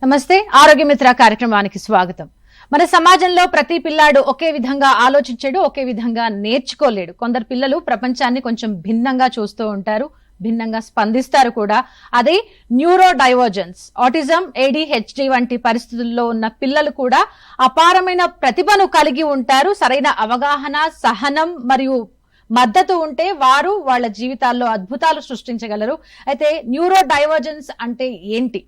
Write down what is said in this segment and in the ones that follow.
నమస్తే, ఆరోగ్య మిత్ర కార్యక్రమానికి స్వాగతం. మన సమాజంలో ప్రతి పిల్లాడు ఒకే విధంగా ఆలోచించడు, ఒకే విధంగా నేర్చుకోలేడు. కొందరు పిల్లలు ప్రపంచాన్ని కొంచెం భిన్నంగా చూస్తూ ఉంటారు, భిన్నంగా స్పందిస్తారు కూడా. అది న్యూరో డైవర్జెన్స్, ఆటిజం, ADHD వంటి పరిస్థితుల్లో ఉన్న పిల్లలు కూడా అపారమైన ప్రతిభను కలిగి ఉంటారు. సరైన అవగాహన, సహనం మరియు మద్దతు ఉంటే వారు వాళ్ళ జీవితాల్లో అద్భుతాలు సృష్టించగలరు. అయితే న్యూరో డైవర్జెన్స్ అంటే ఏంటి?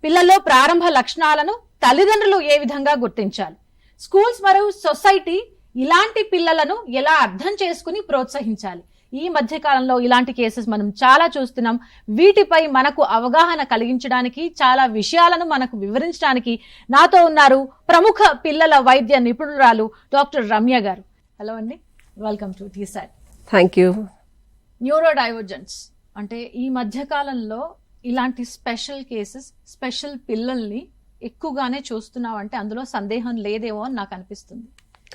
పిల్లల్లో ప్రారంభ లక్షణాలను తల్లిదండ్రులు ఏ విధంగా గుర్తించాలి? స్కూల్స్ మరియు సొసైటీ ఇలాంటి పిల్లలను ఎలా అర్థం చేసుకుని ప్రోత్సహించాలి? ఈ మధ్య కాలంలో ఇలాంటి కేసెస్ మనం చాలా చూస్తున్నాం. వీటిపై మనకు అవగాహన కలిగించడానికి, చాలా విషయాలను మనకు వివరించడానికి నాతో ఉన్నారు ప్రముఖ పిల్లల వైద్య నిపుణురాలు డాక్టర్ రమ్య గారు. హలో అండి, welcome to T-SAT. Thank you. Neuro divergence అంటే ఈ మధ్య కాలంలో ఇలాంటి స్పెషల్ కేసెస్, స్పెషల్ పిల్లల్ని ఎక్కువగానే చూస్తున్నామంటే అందులో సందేహం లేదేమో అని నాకు అనిపిస్తుంది.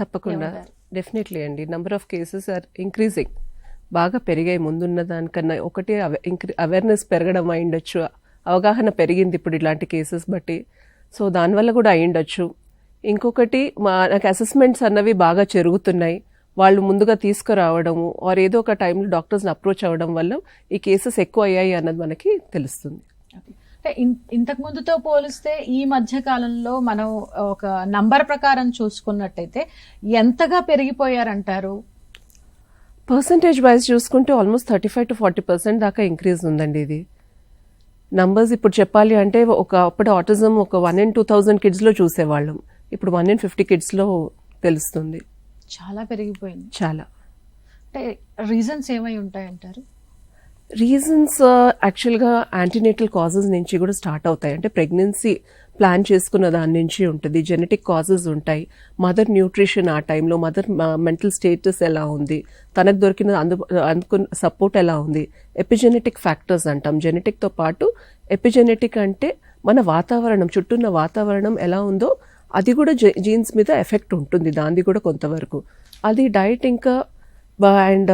తప్పకుండా, డెఫినెట్లీ అండి. Number of cases are increasing, బాగా పెరిగాయి. ముందున్న దానికన్నా ఒకటి అవేర్నెస్ పెరగడం అయిండొచ్చు, అవగాహన పెరిగింది ఇప్పుడు ఇలాంటి కేసెస్ బట్టి. సో దానివల్ల కూడా అయిండొచ్చు. ఇంకొకటి నాకు అసెస్మెంట్స్ అన్నవి బాగా జరుగుతున్నాయి. వాళ్ళు ముందుగా తీసుకురావడము ఆర్ ఏదో ఒక టైంలో డాక్టర్స్ని అప్రోచ్ అవ్వడం వల్ల ఈ కేసెస్ ఎక్కువ అయ్యాయి అన్నది మనకి తెలుస్తుంది. ఇంతకు ముందుతో పోలిస్తే ఈ మధ్య కాలంలో మనం ఒక నంబర్ ప్రకారం చూసుకున్నట్టయితే ఎంతగా పెరిగిపోయారంటారు? పర్సంటేజ్ వైజ్ చూసుకుంటే ఆల్మోస్ట్ 35 to 40% దాకా ఇంక్రీజ్ ఉందండి. ఇది నంబర్స్ ఇప్పుడు చెప్పాలి అంటే అప్పుడు ఆటిజం ఒక 1 in 2000 కిడ్స్లో చూసేవాళ్ళం, ఇప్పుడు 1 in 50 కిడ్స్లో తెలుస్తుంది. చాలా పెరిగిపోయింది. చాలా. అంటే రీజన్స్ ఏమై ఉంటాయంటారు? రీజన్స్ యాక్చువల్గా యాంటీనేటల్ కాజెస్ నుంచి కూడా స్టార్ట్ అవుతాయి. అంటే ప్రెగ్నెన్సీ ప్లాన్ చేసుకున్న దాని నుంచి ఉంటుంది. జెనెటిక్ కాజెస్ ఉంటాయి. మదర్ న్యూట్రిషన్ ఆ టైంలో, మదర్ మెంటల్ స్టేటస్ ఎలా ఉంది, తనకు దొరికిన అందుకున్న సపోర్ట్ ఎలా ఉంది. ఎపిజెనెటిక్ ఫ్యాక్టర్స్ అంటాం. జెనెటిక్తో పాటు ఎపిజెనెటిక్ అంటే మన వాతావరణం, చుట్టూన్న వాతావరణం ఎలా ఉందో అది కూడా జీన్స్ మీద ఎఫెక్ట్ ఉంటుంది. దాన్ని కూడా కొంతవరకు అది డైట్ ఇంకా అండ్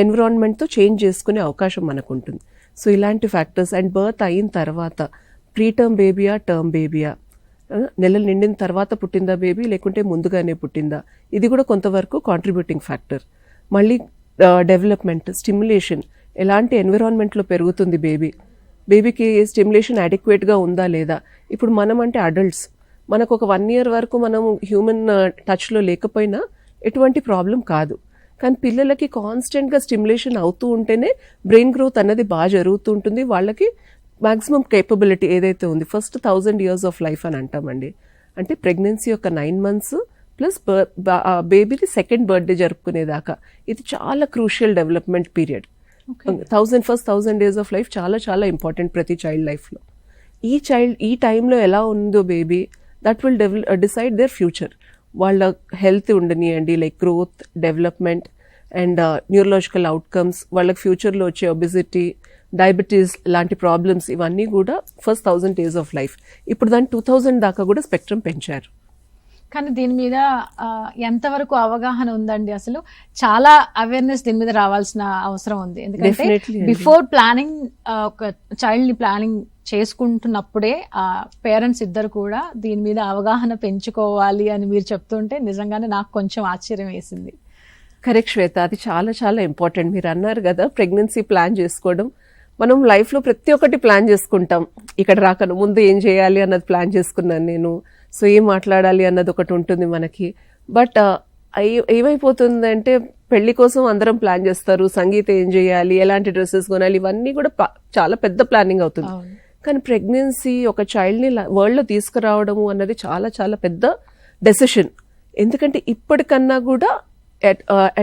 ఎన్విరాన్మెంట్తో చేంజ్ చేసుకునే అవకాశం మనకు ఉంటుంది. సో ఇలాంటి ఫ్యాక్టర్స్ అండ్ బర్త్ అయిన తర్వాత ప్రీటర్మ్ బేబీయా, టర్మ్ బేబీయా, నెలలు నిండిన తర్వాత పుట్టిందా బేబీ లేకుంటే ముందుగానే పుట్టిందా, ఇది కూడా కొంతవరకు కాంట్రిబ్యూటింగ్ ఫ్యాక్టర్. మళ్ళీ డెవలప్మెంట్, స్టిమ్యులేషన్, ఎలాంటి ఎన్విరాన్మెంట్లో పెరుగుతుంది బేబీకి స్టిమ్యులేషన్ అడిక్వేట్గా ఉందా లేదా. ఇప్పుడు మనం అంటే అడల్ట్స్, మనకు ఒక 1 year వరకు మనం హ్యూమన్ టచ్లో లేకపోయినా ఎటువంటి ప్రాబ్లం కాదు. కానీ పిల్లలకి కాన్స్టెంట్గా స్టిమ్యులేషన్ అవుతూ ఉంటేనే బ్రెయిన్ గ్రోత్ అన్నది బాగా జరుగుతూ ఉంటుంది. వాళ్ళకి మ్యాక్సిమం కేపబిలిటీ ఏదైతే ఉంది, ఫస్ట్ 1000 years ఆఫ్ లైఫ్ అని అంటామండి. అంటే ప్రెగ్నెన్సీ యొక్క 9 months ప్లస్ బేబీది సెకండ్ బర్త్డే జరుపుకునేదాకా ఇది చాలా crucial development period. 1000 days of life చాలా చాలా ఇంపార్టెంట్ ప్రతి చైల్డ్ లైఫ్లో. ఈ టైంలో ఎలా ఉందో baby, that will decide their future. వాళ్ళ హెల్త్ ఉండనియండి, like growth, development and neurological outcomes, వాళ్ళకి ఫ్యూచర్లో వచ్చే ఒబిసిటీ, డయాబెటీస్ లాంటి ప్రాబ్లమ్స్, ఇవన్నీ కూడా ఫస్ట్ 1000 days ఆఫ్ లైఫ్. ఇప్పుడు దాన్ని 2000 దాకా కూడా స్పెక్ట్రమ్ పెంచారు. కానీ దీని మీద ఎంతవరకు అవగాహన ఉందండి? అసలు చాలా అవేర్నెస్ దీని మీద రావాల్సిన అవసరం ఉంది. ఎందుకంటే బిఫోర్ ప్లానింగ్, ఒక చైల్డ్ ని ప్లానింగ్ చేసుకుంటున్నప్పుడే పేరెంట్స్ ఇద్దరు కూడా దీని మీద అవగాహన పెంచుకోవాలి అని మీరు చెప్తుంటే నిజంగానే నాకు కొంచెం ఆశ్చర్యం వేసింది. కరెక్ట్ శ్వేత, అది చాలా చాలా ఇంపార్టెంట్. మీరు అన్నారు కదా ప్రెగ్నెన్సీ ప్లాన్ చేసుకోవడం. మనం లైఫ్లో ప్రతి ఒక్కటి ప్లాన్ చేసుకుంటాం. ఇక్కడ రాకను ముందు ఏం చేయాలి అన్నది ప్లాన్ చేసుకున్నాను నేను. సో ఏం మాట్లాడాలి అన్నది ఒకటి ఉంటుంది మనకి. బట్ ఏమైపోతుందంటే పెళ్లి కోసం అందరం ప్లాన్ చేస్తారు, సంగీత ఏం చేయాలి, ఎలాంటి డ్రెస్సెస్ కొనాలి, ఇవన్నీ కూడా చాలా పెద్ద ప్లానింగ్ అవుతుంది. కానీ ప్రెగ్నెన్సీ ఒక చైల్డ్ని వరల్డ్లో తీసుకురావడము అన్నది చాలా చాలా పెద్ద డెసిషన్. ఎందుకంటే ఇప్పటికన్నా కూడా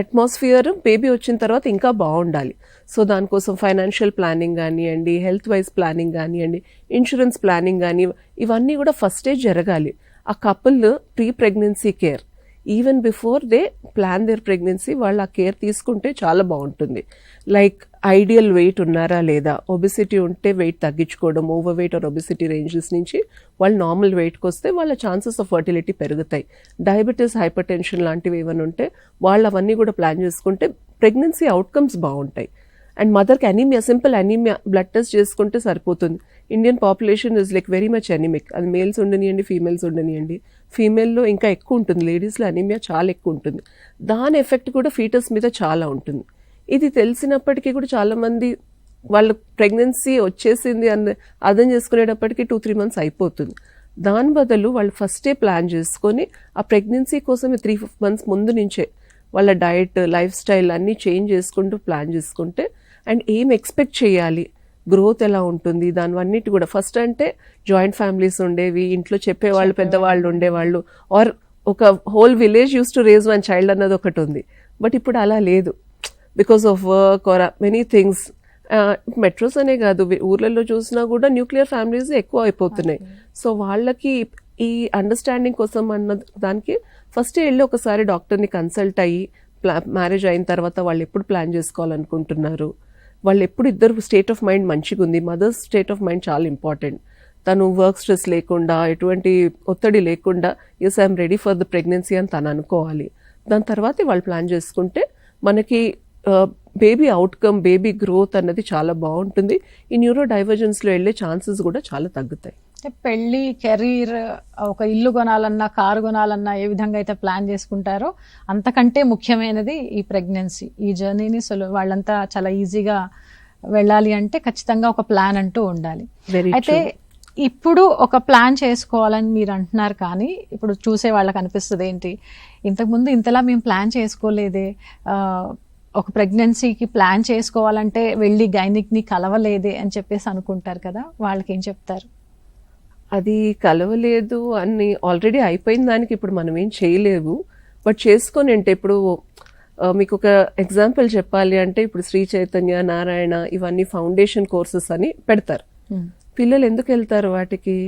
అట్మాస్ఫియర్ బేబీ వచ్చిన తర్వాత ఇంకా బాగుండాలి. సో దానికోసం ఫైనాన్షియల్ ప్లానింగ్ కానివ్వండి, హెల్త్ వైజ్ ప్లానింగ్ కానివ్వండి, ఇన్సూరెన్స్ ప్లానింగ్ కానీ, ఇవన్నీ కూడా ఫస్టే జరగాలి. ఆ couple pre pregnancy care, even before they plan their pregnancy, వాళ్ళు ఆ కేర్ తీసుకుంటే చాలా బాగుంటుంది. లైక్ ఐడియల్ వెయిట్ ఉన్నారా లేదా, ఒబిసిటీ ఉంటే వెయిట్ తగ్గించుకోవడం, over weight or obesity ranges నుంచి వాళ్ళు నార్మల్ వెయిట్కి వస్తే వాళ్ళ ఛాన్సెస్ ఆఫ్ ఫర్టిలిటీ పెరుగుతాయి. డయాబెటీస్, హైపర్ టెన్షన్ లాంటివి ఏమైనా ఉంటే వాళ్ళు అవన్నీ కూడా ప్లాన్ చేసుకుంటే ప్రెగ్నెన్సీ అవుట్కమ్స్ బాగుంటాయి. అండ్ మదర్కి anemia, simple anemia blood test చేసుకుంటే సరిపోతుంది. Indian population is like very much anemic. అది మేల్స్ ఉండనియండి, ఫీమేల్స్ ఉండనియండి. ఫీమేల్లో ఇంకా ఎక్కువ ఉంటుంది, లేడీస్లో అనీమియా చాలా ఎక్కువ ఉంటుంది. దాని ఎఫెక్ట్ కూడా ఫీటస్ మీద చాలా ఉంటుంది. ఇది తెలిసినప్పటికీ కూడా చాలామంది వాళ్ళ ప్రెగ్నెన్సీ వచ్చేసింది అని అర్థం చేసుకునేటప్పటికీ 2-3 months అయిపోతుంది. దాని బదులు వాళ్ళు ఫస్టే ప్లాన్ చేసుకొని ఆ ప్రెగ్నెన్సీ కోసం 3 months ముందు నుంచే వాళ్ళ డయట్, లైఫ్ స్టైల్ అన్నీ చేంజ్ చేసుకుంటూ ప్లాన్ చేసుకుంటే, అండ్ ఏం ఎక్స్పెక్ట్ చేయాలి, గ్రోత్ ఎలా ఉంటుంది, దానివన్నిటి కూడా ఫస్ట్ అంటే జాయింట్ ఫ్యామిలీస్ ఉండేవి, ఇంట్లో చెప్పేవాళ్ళు పెద్దవాళ్ళు ఉండేవాళ్ళు, ఆర్ ఒక whole village use to raise 1 child అన్నది ఒకటి ఉంది. బట్ ఇప్పుడు అలా లేదు, because of work or many things. Metros అనే కాదు, ఊర్లలో చూసినా కూడా న్యూక్లియర్ ఫ్యామిలీస్ ఎక్కువ అయిపోతున్నాయి. సో వాళ్ళకి ఈ అండర్స్టాండింగ్ కోసం అన్న దానికి ఫస్ట్ వెళ్ళి ఒకసారి డాక్టర్ని కన్సల్ట్ అయ్యి, మ్యారేజ్ అయిన తర్వాత వాళ్ళు ఎప్పుడు ప్లాన్ చేసుకోవాలనుకుంటున్నారు, వాళ్ళు ఎప్పుడు ఇద్దరు స్టేట్ ఆఫ్ మైండ్ మంచిగా ఉంది. మదర్స్ స్టేట్ ఆఫ్ మైండ్ చాలా ఇంపార్టెంట్. తను వర్క్ స్ట్రెస్ లేకుండా, ఎటువంటి ఒత్తిడి లేకుండా yes I'm ready for the pregnancy అని తను అనుకోవాలి. దాని తర్వాతే వాళ్ళు ప్లాన్ చేసుకుంటే మనకి బేబీ అవుట్కమ్, బేబీ గ్రోత్ అన్నది చాలా బాగుంటుంది. ఈ న్యూరో డైవర్జెన్స్లో వెళ్ళే ఛాన్సెస్ కూడా చాలా తగ్గుతాయి. పెళ్లి, కెరీర్, ఒక ఇల్లు కొనాలన్నా, కారు కొనాలన్నా ఏ విధంగా అయితే ప్లాన్ చేసుకుంటారో అంతకంటే ముఖ్యమైనది ఈ ప్రెగ్నెన్సీ. ఈ జర్నీని వాళ్ళంతా చాలా ఈజీగా వెళ్ళాలి అంటే ఖచ్చితంగా ఒక ప్లాన్ అంటూ ఉండాలి. అయితే ఇప్పుడు ఒక ప్లాన్ చేసుకోవాలని మీరు అంటున్నారు, కానీ ఇప్పుడు చూసే వాళ్ళకి అనిపిస్తుంది ఏంటి, ఇంతకుముందు ఇంతలా మేము ప్లాన్ చేసుకోలేదే, ఒక ప్రెగ్నెన్సీకి ప్లాన్ చేసుకోవాలంటే వెళ్ళి గైనిక్ని కలవలేదే అని చెప్పేసి అనుకుంటారు కదా, వాళ్ళకి ఏం చెప్తారు? అది కలవలేదు అని ఆల్రెడీ అయిపోయిన దానికి ఇప్పుడు మనం ఏం చేయలేవు. బట్ చేసుకొని అంటే ఇప్పుడు మీకు ఒక ఎగ్జాంపుల్ చెప్పాలి అంటే, ఇప్పుడు శ్రీ చైతన్య, నారాయణ ఇవన్నీ ఫౌండేషన్ కోర్సెస్ అని పెడతారు. పిల్లలు ఎందుకు వెళ్తారు వాటికి?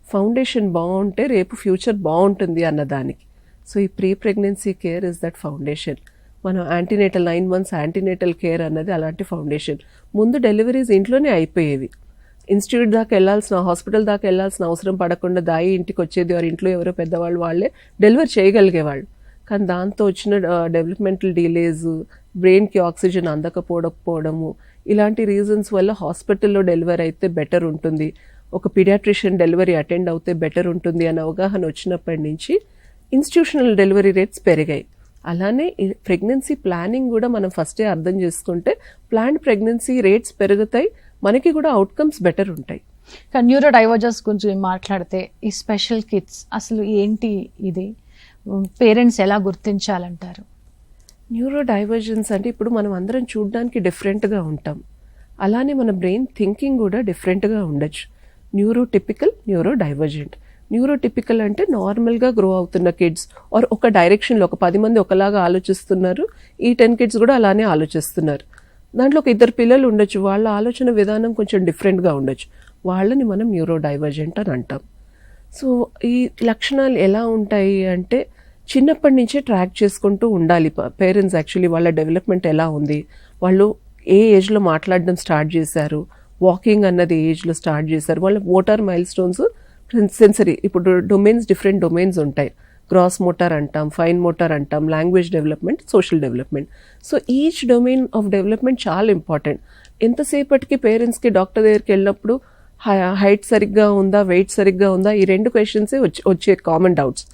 ఫౌండేషన్ బాగుంటే రేపు ఫ్యూచర్ బాగుంటుంది అన్నదానికి. సో ఈ pre pregnancy care is that foundation. మనం యాంటీనేటల్ 9 months యాంటీనేటల్ కేర్ అన్నది అలాంటి ఫౌండేషన్. ముందు డెలివరీస్ ఇంట్లోనే అయిపోయేవి. ఇన్స్టిట్యూట్ దాకా వెళ్ళాల్సిన, హాస్పిటల్ దాకా వెళ్ళాల్సిన అవసరం పడకుండా దాయి ఇంటికి వచ్చేది, వారి ఇంట్లో ఎవరో పెద్దవాళ్ళు వాళ్ళే డెలివరీ చేయగలిగేవాళ్ళు. కానీ దాంతో వచ్చిన డెవలప్మెంటల్ డిలేస్, బ్రెయిన్కి ఆక్సిజన్ అందకపోవడము, ఇలాంటి రీజన్స్ వల్ల హాస్పిటల్లో డెలివరీ అయితే బెటర్ ఉంటుంది, ఒక పీడియాట్రిషియన్ డెలివరీ అటెండ్ అవుతే బెటర్ ఉంటుంది అనే అవగాహన వచ్చినప్పటి నుంచి ఇన్స్టిట్యూషనల్ డెలివరీ రేట్స్ పెరిగాయి. అలానే ప్రెగ్నెన్సీ ప్లానింగ్ కూడా మనం ఫస్టే అర్థం చేసుకుంటే ప్లాన్డ్ ప్రెగ్నెన్సీ రేట్స్ పెరుగుతాయి, మనకి కూడా అవుట్కమ్స్ బెటర్ ఉంటాయి. న్యూరో డైవర్జెన్స్ గురించి మాట్లాడితే ఈ స్పెషల్ కిడ్స్ అసలు ఏంటి, ఇది పేరెంట్స్ ఎలా గుర్తించాలంటారు? న్యూరో డైవర్జెన్స్ అంటే ఇప్పుడు మనం అందరం చూడడానికి డిఫరెంట్గా ఉంటాం, అలానే మన బ్రెయిన్ థింకింగ్ కూడా డిఫరెంట్గా ఉండొచ్చు. న్యూరోటిపికల్, న్యూరో డైవర్జెంట్. న్యూరోటిపికల్ అంటే నార్మల్గా గ్రో అవుతున్న కిడ్స్, ఆర్ ఒక డైరెక్షన్లో ఒక 10 మంది ఒకలాగా ఆలోచిస్తున్నారు, ఈ 10 kids కూడా అలానే ఆలోచిస్తున్నారు. దాంట్లో ఒక 2 పిల్లలు ఉండొచ్చు, వాళ్ళ ఆలోచన విధానం కొంచెం డిఫరెంట్గా ఉండొచ్చు, వాళ్ళని మనం న్యూరో డైవర్జెంట్ అని అంటాం. సో ఈ లక్షణాలు ఎలా ఉంటాయి అంటే చిన్నప్పటి నుంచే ట్రాక్ చేసుకుంటూ ఉండాలి పేరెంట్స్. యాక్చువల్లీ వాళ్ళ డెవలప్మెంట్ ఎలా ఉంది, వాళ్ళు ఏ ఏజ్లో మాట్లాడడం స్టార్ట్ చేశారు, వాకింగ్ అన్నది ఏ ఏజ్లో స్టార్ట్ చేశారు, వాళ్ళ మోటార్ మైల్ స్టోన్స్, సెన్సరీ, ఇప్పుడు డొమైన్స్, డిఫరెంట్ డొమైన్స్ ఉంటాయి. గ్రాస్ మోటార్ అంటాం, ఫైన్ మోటార్ అంటాం, language development, social development. So each domain of development చాలా ఇంపార్టెంట్. ఎంతసేపటికి పేరెంట్స్కి డాక్టర్ దగ్గరికి వెళ్ళినప్పుడు హైట్ సరిగ్గా ఉందా, వెయిట్ సరిగ్గా ఉందా, ఈ 2 questions వచ్చే కామన్ డౌట్స్.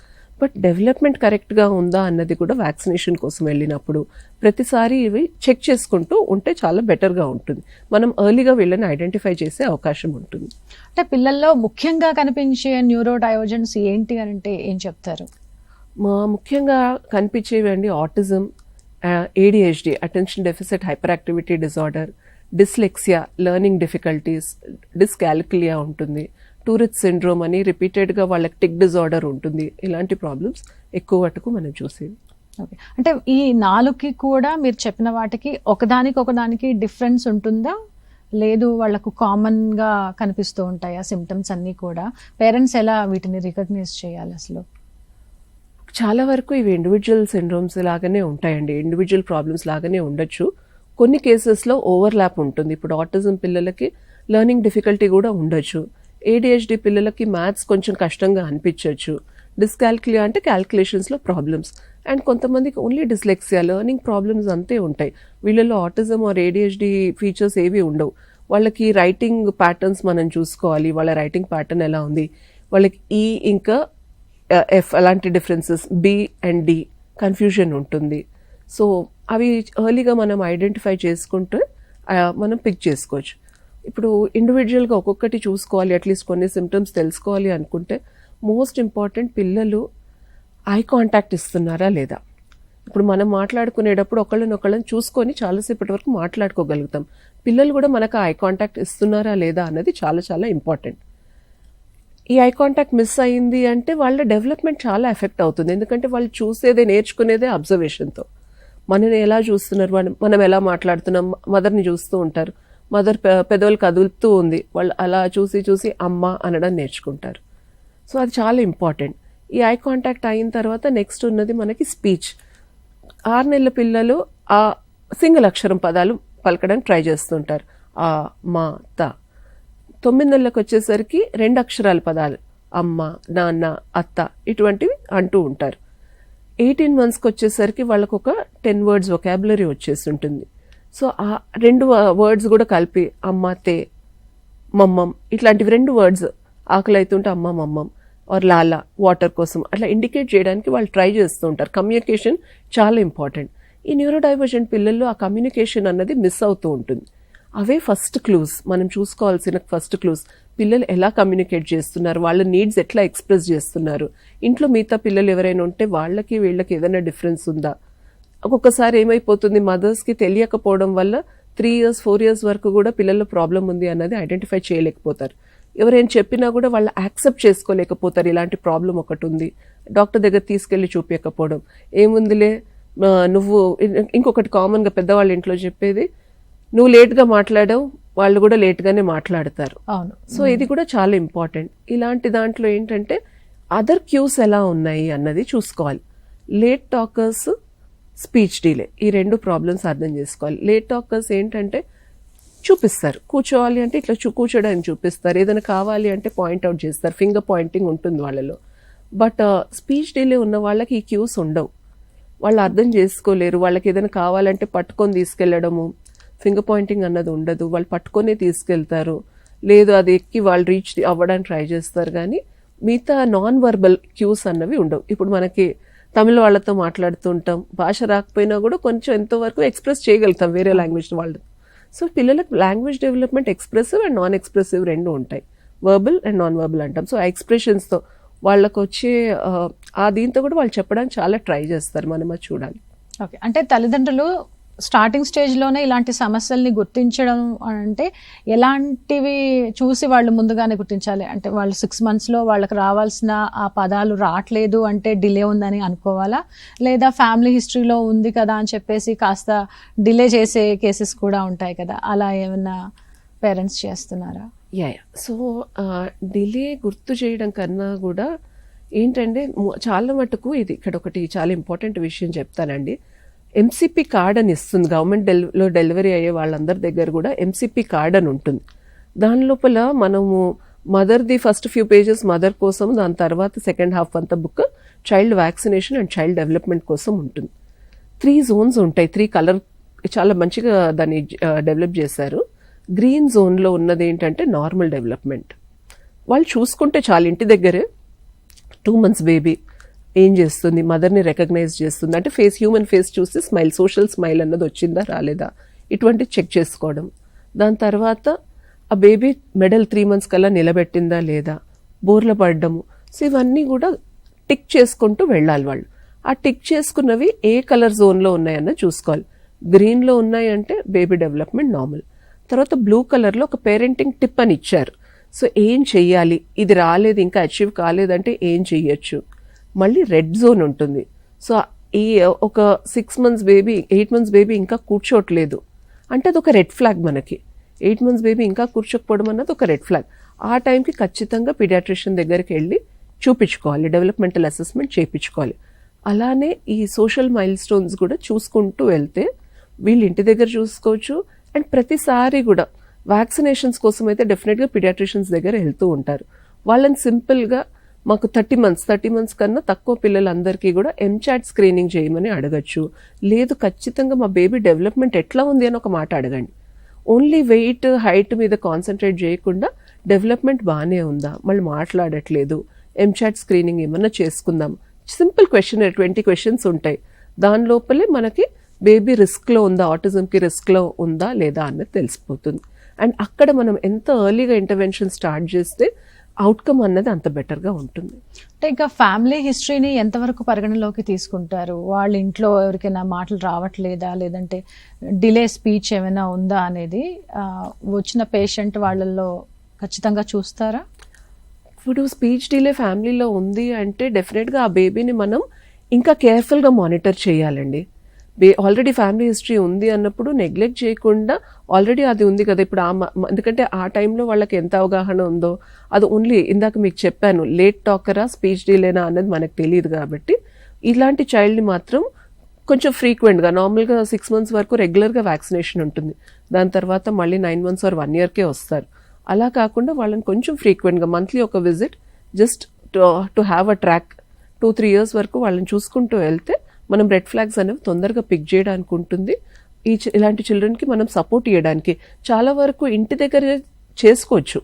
బట్ డెవలప్మెంట్ కరెక్ట్గా ఉందా అన్నది కూడా వ్యాక్సినేషన్ కోసం వెళ్ళినప్పుడు ప్రతిసారి ఇవి చెక్ చేసుకుంటూ ఉంటే చాలా బెటర్గా ఉంటుంది. మనం ఎర్లీగా వీళ్ళని ఐడెంటిఫై చేసే అవకాశం ఉంటుంది. అంటే పిల్లల్లో ముఖ్యంగా కనిపించే న్యూరో డైవర్జెన్స్ ఏంటి అని అంటే ఏం చెప్తారు? ముఖ్యంగా కనిపించేవి అండి autism, ADHD, attention deficit hyper activity disorder, dyslexia, learning difficulties, డిస్కాల్కులియా ఉంటుంది, టూరిట్ సిండ్రోమ్ అని రిపీటెడ్గా వాళ్ళకి టిక్ డిజార్డర్ ఉంటుంది. ఇలాంటి ప్రాబ్లమ్స్ ఎక్కువ మటుకు మనం చూసేవి. ఓకే, అంటే ఈ 4కి కూడా మీరు చెప్పిన వాటికి ఒకదానికి డిఫరెన్స్ ఉంటుందా, లేదు వాళ్ళకు కామన్గా కనిపిస్తూ ఉంటాయా సిమ్టమ్స్ అన్నీ కూడా? పేరెంట్స్ ఎలా వీటిని రికగ్నైజ్ చేయాలి అసలు? చాలా వరకు ఇవి ఇండివిజువల్ సిండ్రోమ్స్ లాగానే ఉంటాయండి, ఇండివిజువల్ ప్రాబ్లమ్స్ లాగానే ఉండొచ్చు. కొన్ని కేసెస్లో ఓవర్లాప్ ఉంటుంది. ఇప్పుడు ఆటిజం పిల్లలకి లెర్నింగ్ డిఫికల్టీ కూడా ఉండొచ్చు, ADHD పిల్లలకి మ్యాథ్స్ కొంచెం కష్టంగా అనిపించవచ్చు, డిస్కాల్కులియా అంటే క్యాల్కులేషన్స్లో ప్రాబ్లమ్స్, అండ్ కొంతమందికి ఓన్లీ డిస్లెక్సియా, లెర్నింగ్ ప్రాబ్లమ్స్ అంతే ఉంటాయి. వీళ్ళలో ఆటిజం ఆర్ ADHD ఫీచర్స్ ఏవి ఉండవు. వాళ్ళకి రైటింగ్ ప్యాటర్న్స్ మనం చూసుకోవాలి, వాళ్ళ రైటింగ్ ప్యాటర్న్ ఎలా ఉంది, వాళ్ళకి ఈ ఇంకా ఎఫ్ అలాంటి differences, B and D confusion ఉంటుంది. సో అవి ఎర్లీగా మనం ఐడెంటిఫై చేసుకుంటే మనం పిక్ చేసుకోవచ్చు. ఇప్పుడు ఇండివిజువల్గా ఒక్కొక్కటి చూసుకోవాలి, అట్లీస్ట్ కొన్ని సిమ్టమ్స్ తెలుసుకోవాలి అనుకుంటే మోస్ట్ ఇంపార్టెంట్ పిల్లలు ఐ కాంటాక్ట్ ఇస్తున్నారా లేదా. ఇప్పుడు మనం మాట్లాడుకునేటప్పుడు ఒకళ్ళని చూసుకొని చాలాసేపటి వరకు మాట్లాడుకోగలుగుతాం. పిల్లలు కూడా మనకు ఐ కాంటాక్ట్ ఇస్తున్నారా లేదా అన్నది చాలా చాలా ఇంపార్టెంట్. ఈ ఐ కాంటాక్ట్ మిస్ అయింది అంటే వాళ్ళ డెవలప్మెంట్ చాలా ఎఫెక్ట్ అవుతుంది. ఎందుకంటే వాళ్ళు చూసేదే, నేర్చుకునేదే అబ్జర్వేషన్తో. మనని ఎలా చూస్తున్నారు, మనం ఎలా మాట్లాడుతున్నాం, మదర్ని చూస్తూ ఉంటారు. మదర్ పెదవులు కదులుతూ ఉంది, వాళ్ళు అలా చూసి చూసి అమ్మ అనడం నేర్చుకుంటారు. సో అది చాలా ఇంపార్టెంట్. ఈ ఐ కాంటాక్ట్ అయిన తర్వాత నెక్స్ట్ ఉన్నది మనకి స్పీచ్. 6 నెలల పిల్లలు ఆ సింగిల్ అక్షరం పదాలు పలకడానికి ట్రై చేస్తుంటారు, ఆ మా త. 9 నెలలకు వచ్చేసరికి 2 అక్షరాల పదాలు అమ్మ, నాన్న, అత్త ఇటువంటివి అంటూ ఉంటారు. 18 monthsకి వచ్చేసరికి వాళ్ళకు ఒక 10 words వొకాబులరీ వచ్చేసి ఉంటుంది. సో ఆ 2 words కూడా కలిపి అమ్మ, తే, మమ్మం ఇట్లాంటివి 2 words, ఆకలి అవుతుంటే అమ్మ మమ్మం, ఆర్ లాలా వాటర్ కోసం అట్లా ఇండికేట్ చేయడానికి వాళ్ళు ట్రై చేస్తూ ఉంటారు. కమ్యూనికేషన్ చాలా ఇంపార్టెంట్. ఈ న్యూరోడైవర్జెంట్ పిల్లల్లో ఆ కమ్యూనికేషన్ అన్నది మిస్ అవుతూ ఉంటుంది. అవే ఫస్ట్ క్లూస్, మనం చూసుకోవాల్సిన ఫస్ట్ క్లూస్. పిల్లలు ఎలా కమ్యూనికేట్ చేస్తున్నారు, వాళ్ళ నీడ్స్ ఎట్లా ఎక్స్ప్రెస్ చేస్తున్నారు, ఇంట్లో మిగతా పిల్లలు ఎవరైనా ఉంటే వాళ్ళకి వీళ్ళకి ఏదైనా డిఫరెన్స్ ఉందా. ఒక్కొక్కసారి ఏమైపోతుంది, మదర్స్కి తెలియకపోవడం వల్ల 3 years 4 years వరకు కూడా పిల్లల్లో ప్రాబ్లం ఉంది అన్నది ఐడెంటిఫై చేయలేకపోతారు. ఎవరైనా చెప్పినా కూడా వాళ్ళు యాక్సెప్ట్ చేసుకోలేకపోతారు, ఇలాంటి ప్రాబ్లం ఒకటి ఉంది. డాక్టర్ దగ్గర తీసుకెళ్లి చూపించకపోవడం, ఏముందిలే నువ్వు. ఇంకొకటి కామన్గా పెద్దవాళ్ళ ఇంట్లో చెప్పేది, నువ్వు లేట్గా మాట్లాడావు, వాళ్ళు కూడా లేట్గానే మాట్లాడతారు. అవును. సో ఇది కూడా చాలా ఇంపార్టెంట్. ఇలాంటి దాంట్లో ఏంటంటే అదర్ క్యూస్ ఎలా ఉన్నాయి అన్నది చూసుకోవాలి. లేట్ టాకర్స్, స్పీచ్ డిలే, ఈ 2 ప్రాబ్లమ్స్ అర్థం చేసుకోవాలి. లేట్ టాకర్స్ ఏంటంటే చూపిస్తారు, కూర్చోవాలి అంటే ఇట్లా కూర్చోడానికి చూపిస్తారు, ఏదైనా కావాలి అంటే పాయింట్అవుట్ చేస్తారు, ఫింగర్ పాయింటింగ్ ఉంటుంది వాళ్ళలో. బట్ స్పీచ్ డిలే ఉన్న వాళ్ళకి ఈ క్యూస్ ఉండవు, వాళ్ళు అర్థం చేసుకోలేరు. వాళ్ళకి ఏదైనా కావాలంటే పట్టుకొని తీసుకెళ్లడము, ఫింగర్ పాయింటింగ్ అన్నది ఉండదు, వాళ్ళు పట్టుకొనే తీసుకెళ్తారు, లేదు అది ఎక్కి వాళ్ళు రీచ్ అవ్వడానికి ట్రై చేస్తారు. కానీ మిగతా నాన్ వర్బల్ క్యూస్ అన్నవి ఉండవు. ఇప్పుడు మనకి తమిళ వాళ్ళతో మాట్లాడుతూ ఉంటాం, భాష రాకపోయినా కూడా కొంచెం ఎంతోవరకు ఎక్స్ప్రెస్ చేయగలుగుతాం వేరే లాంగ్వేజ్ వాళ్ళు. సో పిల్లలకు language development expressive and non expressive 2 ఉంటాయి, వర్బల్ అండ్ నాన్ వర్బల్ అంటాం. సో ఆ ఎక్స్ప్రెషన్స్తో వాళ్ళకు వచ్చే ఆ దీంతో కూడా వాళ్ళు చెప్పడానికి చాలా ట్రై చేస్తారు, మనం అది చూడాలి. ఓకే, అంటే తల్లిదండ్రులు స్టార్టింగ్ స్టేజ్లోనే ఇలాంటి సమస్యల్ని గుర్తించడం అంటే ఎలాంటివి చూసి వాళ్ళు ముందుగానే గుర్తించాలి? అంటే వాళ్ళు 6 monthsలో వాళ్ళకి రావాల్సిన ఆ పదాలు రావట్లేదు అంటే డిలే ఉందని అనుకోవాలా, లేదా ఫ్యామిలీ హిస్టరీలో ఉంది కదా అని చెప్పేసి కాస్త డిలే చేసే కేసెస్ కూడా ఉంటాయి కదా, అలా ఏమైనా పేరెంట్స్ చేస్తున్నారా? సో డిలే గుర్తు చేయడం కన్నా కూడా ఏంటంటే చాలా మటుకు ఇది ఇక్కడ ఒకటి చాలా ఇంపార్టెంట్ విషయం చెప్తానండి. ఎంసీపీ కార్డ్ అని ఇస్తుంది గవర్నమెంట్లో డెలివరీ అయ్యే వాళ్ళందరి దగ్గర కూడా ఎంసీపీ కార్డ్ అని ఉంటుంది. దాని లోపల మనము మదర్ది ఫస్ట్ ఫ్యూ పేజెస్ మదర్ కోసం, దాని తర్వాత సెకండ్ హాఫ్ అంతా book child vaccination and child development కోసం ఉంటుంది. 3 zones ఉంటాయి, 3 కలర్ చాలా మంచిగా దాన్ని డెవలప్ చేశారు. గ్రీన్ జోన్లో ఉన్నది ఏంటంటే నార్మల్ డెవలప్మెంట్, వాళ్ళు చూసుకుంటే చాలా ఇంటి దగ్గరే 2 months బేబీ ఏం చేస్తుంది, మదర్ని రికగ్నైజ్ చేస్తుంది అంటే ఫేస్, హ్యూమన్ ఫేస్ చూసి స్మైల్, సోషల్ స్మైల్ అన్నది వచ్చిందా రాలేదా ఇటువంటి చెక్ చేసుకోవడం. దాని తర్వాత ఆ బేబీ మెడల్ 3 months కల్లా నిలబెట్టిందా లేదా, బోర్ల పడ్డము. సో ఇవన్నీ కూడా టిక్ చేసుకుంటూ వెళ్ళాలి వాళ్ళు. ఆ టిక్ చేసుకున్నవి ఏ కలర్ జోన్లో ఉన్నాయన్న చూసుకోవాలి. గ్రీన్లో ఉన్నాయంటే బేబీ డెవలప్మెంట్ నార్మల్. తర్వాత బ్లూ కలర్లో ఒక పేరెంటింగ్ టిప్ అని ఇచ్చారు. సో ఏం చెయ్యాలి, ఇది రాలేదు ఇంకా అచీవ్ కాలేదంటే ఏం చెయ్యొచ్చు. మళ్ళీ రెడ్ జోన్ ఉంటుంది. సో ఈ ఒక 6 months బేబీ 8 months బేబీ ఇంకా కూర్చోట్లేదు అంటే అది ఒక రెడ్ ఫ్లాగ్ మనకి. 8 months బేబీ ఇంకా కూర్చోకపోవడం అన్నది ఒక రెడ్ ఫ్లాగ్. ఆ టైంకి ఖచ్చితంగా పీడియాట్రిషియన్ దగ్గరికి వెళ్ళి చూపించుకోవాలి, డెవలప్మెంటల్ అసెస్మెంట్ చేయించుకోవాలి. అలానే ఈ సోషల్ మైల్ స్టోన్స్ కూడా చూసుకుంటూ వెళ్తే వీళ్ళు ఇంటి దగ్గర చూసుకోవచ్చు. అండ్ ప్రతిసారి కూడా వ్యాక్సినేషన్స్ కోసం అయితే డెఫినెట్గా పీడియాట్రిషియన్స్ దగ్గర వెళ్తూ ఉంటారు. వాళ్ళని సింపుల్గా మాకు 30 months కన్నా తక్కువ పిల్లలందరికీ కూడా ఎంచాట్ స్క్రీనింగ్ చేయమని అడగచ్చు. లేదు ఖచ్చితంగా మా బేబీ డెవలప్మెంట్ ఎట్లా ఉంది అని ఒక మాట అడగండి. ఓన్లీ వెయిట్ హైట్ మీద కాన్సన్ట్రేట్ చేయకుండా డెవలప్మెంట్ బాగానే ఉందా, మళ్ళీ మాట్లాడట్లేదు, ఎంచాట్ స్క్రీనింగ్ ఏమన్నా చేసుకుందాం. సింపుల్ క్వశ్చన్ 20 క్వశ్చన్స్ ఉంటాయి. దాని లోపలే మనకి బేబీ రిస్క్లో ఉందా, ఆటిజంకి రిస్క్లో ఉందా లేదా అన్నది తెలిసిపోతుంది. అండ్ అక్కడ మనం ఎంత ఎర్లీగా ఇంటర్వెన్షన్ స్టార్ట్ చేస్తే అవుట్కమ్ అన్నది అంత బెటర్గా ఉంటుంది. అంటే ఇంకా ఫ్యామిలీ హిస్టరీని ఎంతవరకు పరిగణలోకి తీసుకుంటారు? వాళ్ళ ఇంట్లో ఎవరికైనా మాటలు రావట్లేదా, లేదంటే డిలే స్పీచ్ ఏమైనా ఉందా అనేది వచ్చిన పేషెంట్ వాళ్ళల్లో ఖచ్చితంగా చూస్తారా? ఇప్పుడు స్పీచ్ డిలే ఫ్యామిలీలో ఉంది అంటే డెఫినెట్గా ఆ బేబీని మనం ఇంకా కేర్ఫుల్గా మానిటర్ చేయాలండి. ఆల్రెడీ ఫ్యామిలీ హిస్టరీ ఉంది అన్నప్పుడు నెగ్లెక్ట్ చేయకుండా, ఆల్రెడీ అది ఉంది కదా ఇప్పుడు ఎందుకంటే ఆ టైంలో వాళ్ళకి ఎంత అవగాహన ఉందో అది ఓన్లీ ఇందాక మీకు చెప్పాను, లేట్ టాకరా స్పీచ్ డిలేనా అన్నది మనకు తెలియదు. కాబట్టి ఇలాంటి చైల్డ్ని మాత్రం కొంచెం ఫ్రీక్వెంట్గా, నార్మల్గా 6 months వరకు రెగ్యులర్గా వ్యాక్సినేషన్ ఉంటుంది. దాని తర్వాత మళ్ళీ 9 months or 1 yearకే వస్తారు. అలా కాకుండా వాళ్ళని కొంచెం ఫ్రీక్వెంట్గా మంత్లీ ఒక visit, just to have a track 2-3 years వరకు వాళ్ళని చూసుకుంటూ వెళ్తే మనం రెడ్ ఫ్లాగ్స్ అనేవి తొందరగా పిక్ చేయడానికి ఉంటుంది. ఇలాంటి చిల్డ్రన్కి మనం సపోర్ట్ ఇవ్వడానికి చాలా వరకు ఇంటి దగ్గర చేసుకోవచ్చు.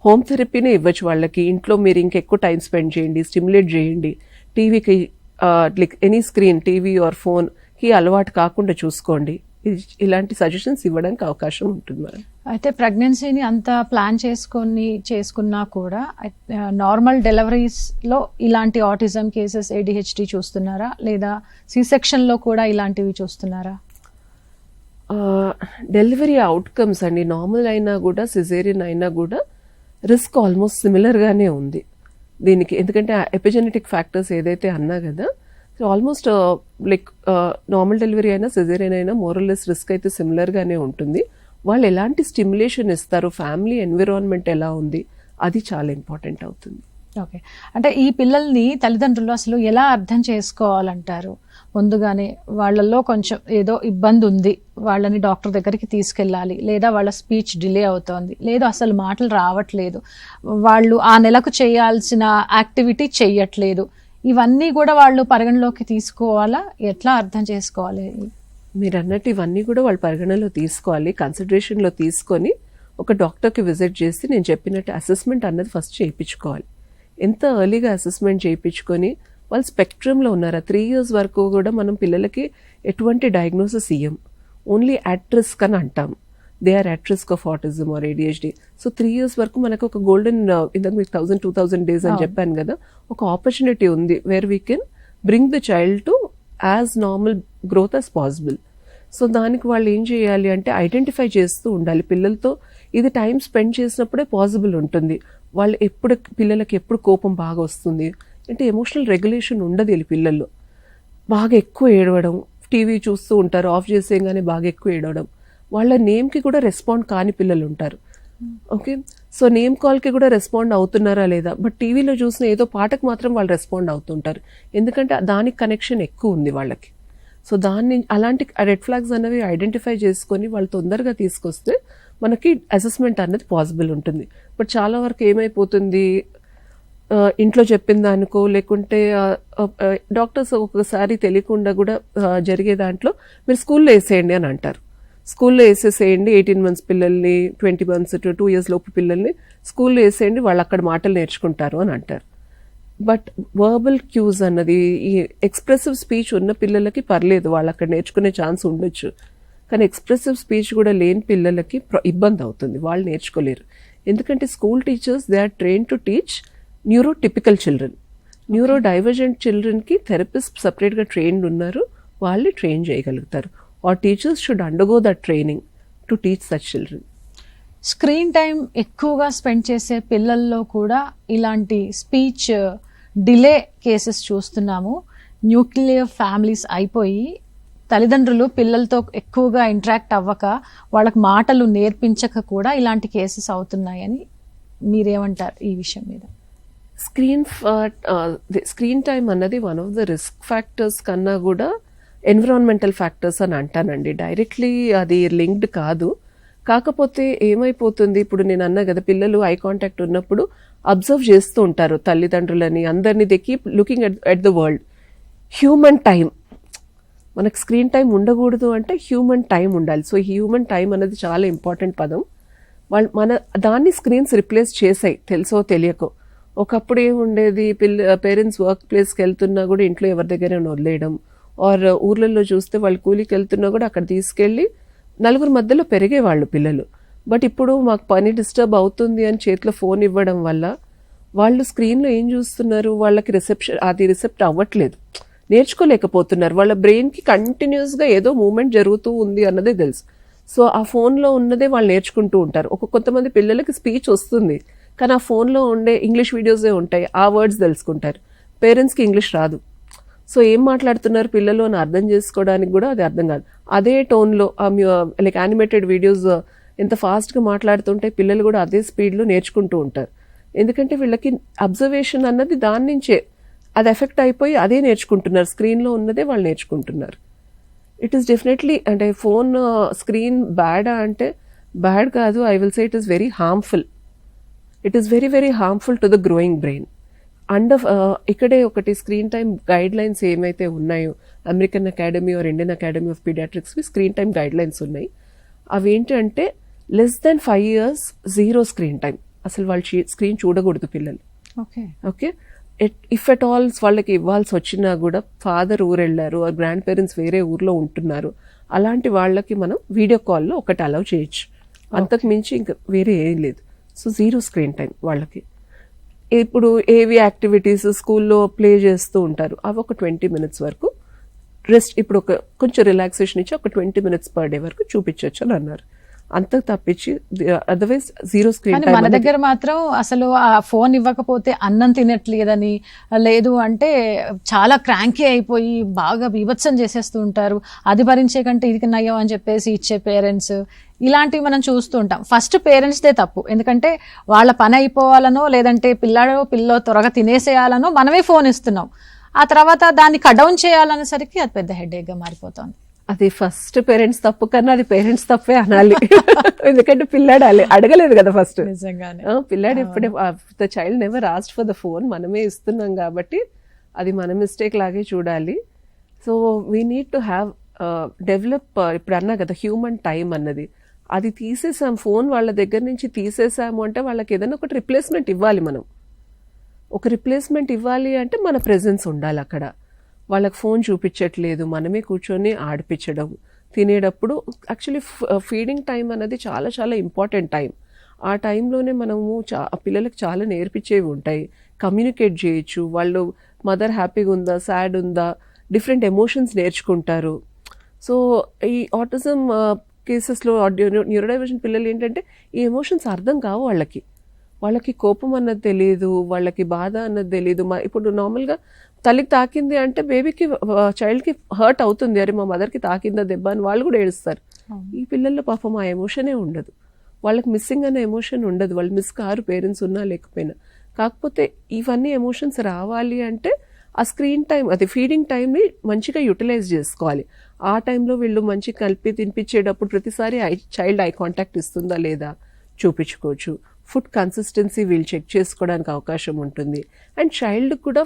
హోమ్ థెరపీనే ఇవ్వచ్చు వాళ్ళకి. ఇంట్లో మీరు ఇంకెక్కువ టైం స్పెండ్ చేయండి, స్టిమ్యులేట్ చేయండి. టీవీకి ఎనీ స్క్రీన్, టీవీ ఆర్ ఫోన్కి అలవాటు కాకుండా చూసుకోండి. ఇలాంటి సజెషన్స్ ఇవ్వడానికి అవకాశం ఉంటుంది మేడం. అయితే ప్రెగ్నెన్సీని అంత ప్లాన్ చేసుకున్నా కూడా నార్మల్ డెలివరీస్ లో ఇలాంటి ఆటిజం కేసెస్, ADHD చూస్తున్నారా, లేదా C-section లో కూడా ఇలాంటివి చూస్తున్నారా? డెలివరీ అవుట్కమ్స్ అండి నార్మల్ అయినా కూడా సిజేరియన్ అయినా కూడా రిస్క్ ఆల్మోస్ట్ సిమిలర్గానే ఉంది దీనికి. ఎందుకంటే ఎపిజెనెటిక్ ఫ్యాక్టర్స్ ఏదైతే అన్నా కదా, so almost like normal delivery అయినా సిజేరియన్ అయినా మోరల్లెస్ రిస్క్ అయితే సిమిలర్గానే ఉంటుంది. వాళ్ళు ఎలాంటి స్టిమ్యులేషన్ ఇస్తారు, ఫ్యామిలీ ఎన్విరాన్మెంట్ ఎలా ఉంది, అది చాలా ఇంపార్టెంట్ అవుతుంది. ఓకే, అంటే ఈ పిల్లల్ని తల్లిదండ్రులు అసలు ఎలా అర్థం చేసుకోవాలంటారు? ముందుగానే వాళ్ళల్లో కొంచెం ఏదో ఇబ్బంది ఉంది, వాళ్ళని డాక్టర్ దగ్గరికి తీసుకెళ్ళాలి, లేదా వాళ్ళ స్పీచ్ డిలే అవుతోంది, లేదా అసలు మాటలు రావట్లేదు, వాళ్ళు ఆ నెలకు చేయాల్సిన యాక్టివిటీ చెయ్యట్లేదు, ఇవన్నీ కూడా వాళ్ళు పరిగణలోకి తీసుకోవాలా? ఎట్లా అర్థం చేసుకోవాలి? మీరు అన్నట్టు ఇవన్నీ కూడా వాళ్ళు పరిగణలో తీసుకోవాలి, కన్సిడరేషన్లో తీసుకొని ఒక డాక్టర్కి విజిట్ చేసి నేను చెప్పినట్టు అసెస్మెంట్ అన్నది ఫస్ట్ చేయించుకోవాలి. ఎంత ఎర్లీగా అసెస్మెంట్ చేయించుకొని వాళ్ళు స్పెక్ట్రమ్లో ఉన్నారా, 3 years వరకు కూడా మనం పిల్లలకి ఎటువంటి డయాగ్నోసిస్ ఇయ్యం, ఓన్లీ అట్ రిస్క్ అని అంటాం. They are at risk of autism or ADHD. So 3 years వరకు మనకు ఒక గోల్డెన్, ఇందాక మీకు 1000-2000 days అని చెప్పాను కదా, ఒక ఆపర్చునిటీ ఉంది where we can bring the child to as normal growth as possible. So దానికి వాళ్ళు ఏం చేయాలి అంటే ఐడెంటిఫై చేస్తూ ఉండాలి పిల్లలతో. ఇది టైం స్పెండ్ చేసినప్పుడే పాసిబుల్ ఉంటుంది. వాళ్ళు పిల్లలకి ఎప్పుడు కోపం బాగా వస్తుంది అంటే ఎమోషనల్ రెగ్యులేషన్ ఉండదు వీళ్ళ పిల్లల్లో. బాగా ఎక్కువ ఏడవడం, టీవీ చూస్తూ ఉంటారు, ఆఫ్ చేసేయగానే బాగా ఎక్కువ ఏడవడం, వాళ్ళ నేమ్కి కూడా రెస్పాండ్ కాని పిల్లలు ఉంటారు. ఓకే, సో నేమ్ కాల్కి కూడా రెస్పాండ్ అవుతున్నారా లేదా, బట్ టీవీలో చూసిన ఏదో పాటకు మాత్రం వాళ్ళు రెస్పాండ్ అవుతుంటారు, ఎందుకంటే దానికి కనెక్షన్ ఎక్కువ ఉంది వాళ్ళకి. సో అలాంటి రెడ్ ఫ్లాగ్స్ అనేవి ఐడెంటిఫై చేసుకొని వాళ్ళు తొందరగా తీసుకొస్తే మనకి అసెస్మెంట్ అనేది పాసిబుల్ ఉంటుంది. బట్ చాలా వరకు ఏమైపోతుంది, ఇంట్లో చెప్పిన దానికో లేకుంటే డాక్టర్స్ ఒక్కొక్కసారి తెలియకుండా కూడా జరిగే దాంట్లో మీరు స్కూల్లో వేసేయండి అని అంటారు. స్కూల్లో వేసేసేయండి 18 months పిల్లల్ని, 20 months to 2 years లోపు పిల్లల్ని స్కూల్లో వేసేయండి, వాళ్ళు అక్కడ మాటలు నేర్చుకుంటారు అని అంటారు. బట్ వర్బల్ క్యూస్ అన్నది, ఈ ఎక్స్ప్రెసివ్ స్పీచ్ ఉన్న పిల్లలకి పర్లేదు, వాళ్ళు అక్కడ నేర్చుకునే ఛాన్స్ ఉండొచ్చు. కానీ ఎక్స్ప్రెసివ్ స్పీచ్ కూడా లేని పిల్లలకి ఇబ్బంది అవుతుంది, వాళ్ళు నేర్చుకోలేరు. ఎందుకంటే school teachers they are train to teach neurotypical children. Neurodivergent చిల్డ్రన్కి థెరపిస్ట్ సపరేట్గా ట్రైన్డ్ ఉన్నారు, వాళ్ళే ట్రైన్ చేయగలుగుతారు. Or teachers should undergo that training to teach such children. Screen time ఎక్కువగా స్పెండ్ చేసే పిల్లల్లో కూడా ఇలాంటి స్పీచ్ డిలే కేసెస్ చూస్తున్నాము. న్యూక్లియర్ ఫ్యామిలీస్ అయిపోయి తల్లిదండ్రులు పిల్లలతో ఎక్కువగా ఇంటరాక్ట్ అవ్వక, వాళ్ళకి మాటలు నేర్పించక కూడా ఇలాంటి కేసెస్ అవుతున్నాయని మీరేమంటారు ఈ విషయం మీద? స్క్రీన్ టైం అన్నది one of the risk factors కన్నా కూడా ఎన్విరాన్మెంటల్ ఫ్యాక్టర్స్ అని అంటానండి. డైరెక్ట్లీ అది లింక్డ్ కాదు. కాకపోతే ఏమైపోతుంది, ఇప్పుడు నేను అన్నా కదా, పిల్లలు ఐ కాంటాక్ట్ ఉన్నప్పుడు అబ్జర్వ్ చేస్తూ ఉంటారు తల్లిదండ్రులని, అందరినీ. They keep looking at the world. Human time, మనకు స్క్రీన్ టైం ఉండకూడదు అంటే హ్యూమన్ టైం ఉండాలి. సో హ్యూమన్ టైం అనేది చాలా ఇంపార్టెంట్ పదం. వాళ్ళు దాన్ని స్క్రీన్స్ రిప్లేస్ చేసాయి, తెలుసో తెలియకో. ఒకప్పుడు ఏముండేది, పేరెంట్స్ వర్క్ ప్లేస్కి వెళ్తున్నా కూడా ఇంట్లో ఎవరి దగ్గర వదిలేయడం, ఆర్ ఊర్లలో చూస్తే వాళ్ళు కూలికి వెళ్తున్నా కూడా అక్కడ తీసుకెళ్ళి నలుగురు మధ్యలో పెరిగేవాళ్ళు పిల్లలు. బట్ ఇప్పుడు మాకు పని డిస్టర్బ్ అవుతుంది అని చేతిలో ఫోన్ ఇవ్వడం వల్ల వాళ్ళు స్క్రీన్లో ఏం చూస్తున్నారు, వాళ్ళకి రిసెప్ట్ అవ్వట్లేదు, నేర్చుకోలేకపోతున్నారు. వాళ్ళ బ్రెయిన్కి కంటిన్యూస్గా ఏదో మూమెంట్ జరుగుతూ ఉంది అన్నదే తెలుసు. సో ఆ ఫోన్లో ఉన్నదే వాళ్ళు నేర్చుకుంటూ ఉంటారు. కొంతమంది పిల్లలకి స్పీచ్ వస్తుంది, కానీ ఆ ఫోన్లో ఉండే ఇంగ్లీష్ వీడియోసే ఉంటాయి, ఆ వర్డ్స్ తెలుసుకుంటారు. పేరెంట్స్కి ఇంగ్లీష్ రాదు. సో ఏం మాట్లాడుతున్నారు పిల్లలు అని అర్థం చేసుకోవడానికి కూడా అది అర్థం కాదు. అదే టోన్లో లైక్ యానిమేటెడ్ వీడియోస్ ఎంత ఫాస్ట్గా మాట్లాడుతుంటే పిల్లలు కూడా అదే స్పీడ్లో నేర్చుకుంటూ ఉంటారు. ఎందుకంటే వీళ్ళకి అబ్జర్వేషన్ అన్నది దాని నుంచే అది ఎఫెక్ట్ అయిపోయి అదే నేర్చుకుంటున్నారు, స్క్రీన్లో ఉన్నదే వాళ్ళు నేర్చుకుంటున్నారు. ఇట్ ఈస్ డెఫినెట్లీ అంటే ఫోన్ స్క్రీన్ బ్యాడా అంటే బ్యాడ్ కాదు, I will say it is very harmful. It is very very harmful to the growing brain. ఇక్కడే ఒకటి స్క్రీన్ టైం గైడ్ లైన్స్ ఏమైతే ఉన్నాయో, American Academy or Indian Academy of పీడియాట్రిక్స్వి screen time guidelines ఉన్నాయి. అవి ఏంటంటే less than 5 years 0 screen time. అసలు వాళ్ళు స్క్రీన్ చూడకూడదు పిల్లలు. ఓకే, ఇఫ్ ఎట్ ఆల్ వాళ్ళకి ఇవ్వాల్సి వచ్చినా కూడా ఫాదర్ ఊరు వెళ్ళారు, గ్రాండ్ పేరెంట్స్ వేరే ఊర్లో ఉంటున్నారు, అలాంటి వాళ్ళకి మనం వీడియో కాల్లో ఒకటి అలౌ చేయొచ్చు, అంతకు మించి ఇంకా వేరే ఏం లేదు. సో 0 స్క్రీన్ టైం వాళ్ళకి. ఇప్పుడు ఏవి యాక్టివిటీస్ స్కూల్లో ప్లే చేస్తూ ఉంటారు, అవి ఒక 20 minutes వరకు రెస్ట్, ఇప్పుడు కొంచెం రిలాక్సేషన్ ఇచ్చి ఒక 20 minutes per day వరకు చూపించవచ్చు అని అన్నారు. అంత తప్పించి అదర్వైజ్ 0 స్క్రీన్ టైం. మన దగ్గర మాత్రం అసలు ఆ ఫోన్ ఇవ్వకపోతే అన్నం తినట్లేదని, లేదు అంటే చాలా క్రాంకీ అయిపోయి బాగా బీభత్సం చేసేస్తూ ఉంటారు. అది భరించే కంటే ఇది నయ్యం అని చెప్పేసి ఇచ్చే పేరెంట్స్, ఇలాంటివి మనం చూస్తూ ఉంటాం. ఫస్ట్ పేరెంట్స్దే తప్పు, ఎందుకంటే వాళ్ళ పని అయిపోవాలనో లేదంటే పిల్లో త్వరగా తినేసేయాలనో మనమే ఫోన్ ఇస్తున్నాం. ఆ తర్వాత దాన్ని కట్ డౌన్ చేయాలనేసరికి అది పెద్ద హెడేక్గా మారిపోతుంది. అది ఫస్ట్ పేరెంట్స్ తప్పు కన్నా అది పేరెంట్స్ తప్పే అనాలి. ఎందుకంటే పిల్లాడు అడగలేదు కదా ఫస్ట్. నిజంగానే పిల్లాడు ఎప్పుడే the child never asked for the phone, మనమే ఇస్తున్నాం కాబట్టి అది మన మిస్టేక్ లాగే చూడాలి. So we need to have develop, ఇప్పుడు అన్నా కదా హ్యూమన్ టైం అన్నది, అది తీసేసాం, ఫోన్ వాళ్ళ దగ్గర నుంచి తీసేసాము అంటే వాళ్ళకి ఏదైనా ఒకటి రిప్లేస్మెంట్ ఇవ్వాలి. మనం ఒక రిప్లేస్మెంట్ ఇవ్వాలి అంటే మన ప్రెజెన్స్ ఉండాలి అక్కడ. వాళ్ళకి ఫోన్ చూపించట్లేదు, మనమే కూర్చొని ఆడిపించడం, తినేటప్పుడు యాక్చువల్లీ ఫీడింగ్ టైం అనేది చాలా చాలా ఇంపార్టెంట్ టైం. ఆ టైంలోనే మనము పిల్లలకు చాలా నేర్పించేవి ఉంటాయి, కమ్యూనికేట్ చేయొచ్చు, వాళ్ళు మదర్ హ్యాపీగా ఉందా సాడ్ ఉందా డిఫరెంట్ ఎమోషన్స్ నేర్చుకుంటారు. సో ఈ ఆటిజం కేసెస్లో న్యూరోడైవర్జన్ పిల్లలు ఏంటంటే ఈ ఎమోషన్స్ అర్థం కావు వాళ్ళకి కోపం అన్నది తెలియదు, వాళ్ళకి బాధ అన్నది తెలియదు. ఇప్పుడు నార్మల్గా తల్లికి తాకింది అంటే బేబీకి చైల్డ్కి హర్ట్ అవుతుంది, అరే మా మదర్కి తాకిందా దెబ్బ అని వాళ్ళు కూడా ఏడుస్తారు. ఈ పిల్లల్లో పాపం ఆ ఎమోషనే ఉండదు, వాళ్ళకి మిస్సింగ్ అనే ఎమోషన్ ఉండదు, వాళ్ళు మిస్ కారు పేరెంట్స్ ఉన్నా లేకపోయినా. కాకపోతే ఇవన్నీ ఎమోషన్స్ రావాలి అంటే ఆ స్క్రీన్ టైం, అది ఫీడింగ్ టైంని మంచిగా యూటిలైజ్ చేసుకోవాలి. ఆ టైంలో వీళ్ళు మంచి కలిపి తినిపించేటప్పుడు ప్రతిసారి చైల్డ్ ఐ కాంటాక్ట్ ఇస్తుందా లేదా చూపించుకోవచ్చు. ఫుడ్ కన్సిస్టెన్సీ వీళ్ళు చెక్ చేసుకోవడానికి అవకాశం ఉంటుంది. అండ్ చైల్డ్ కూడా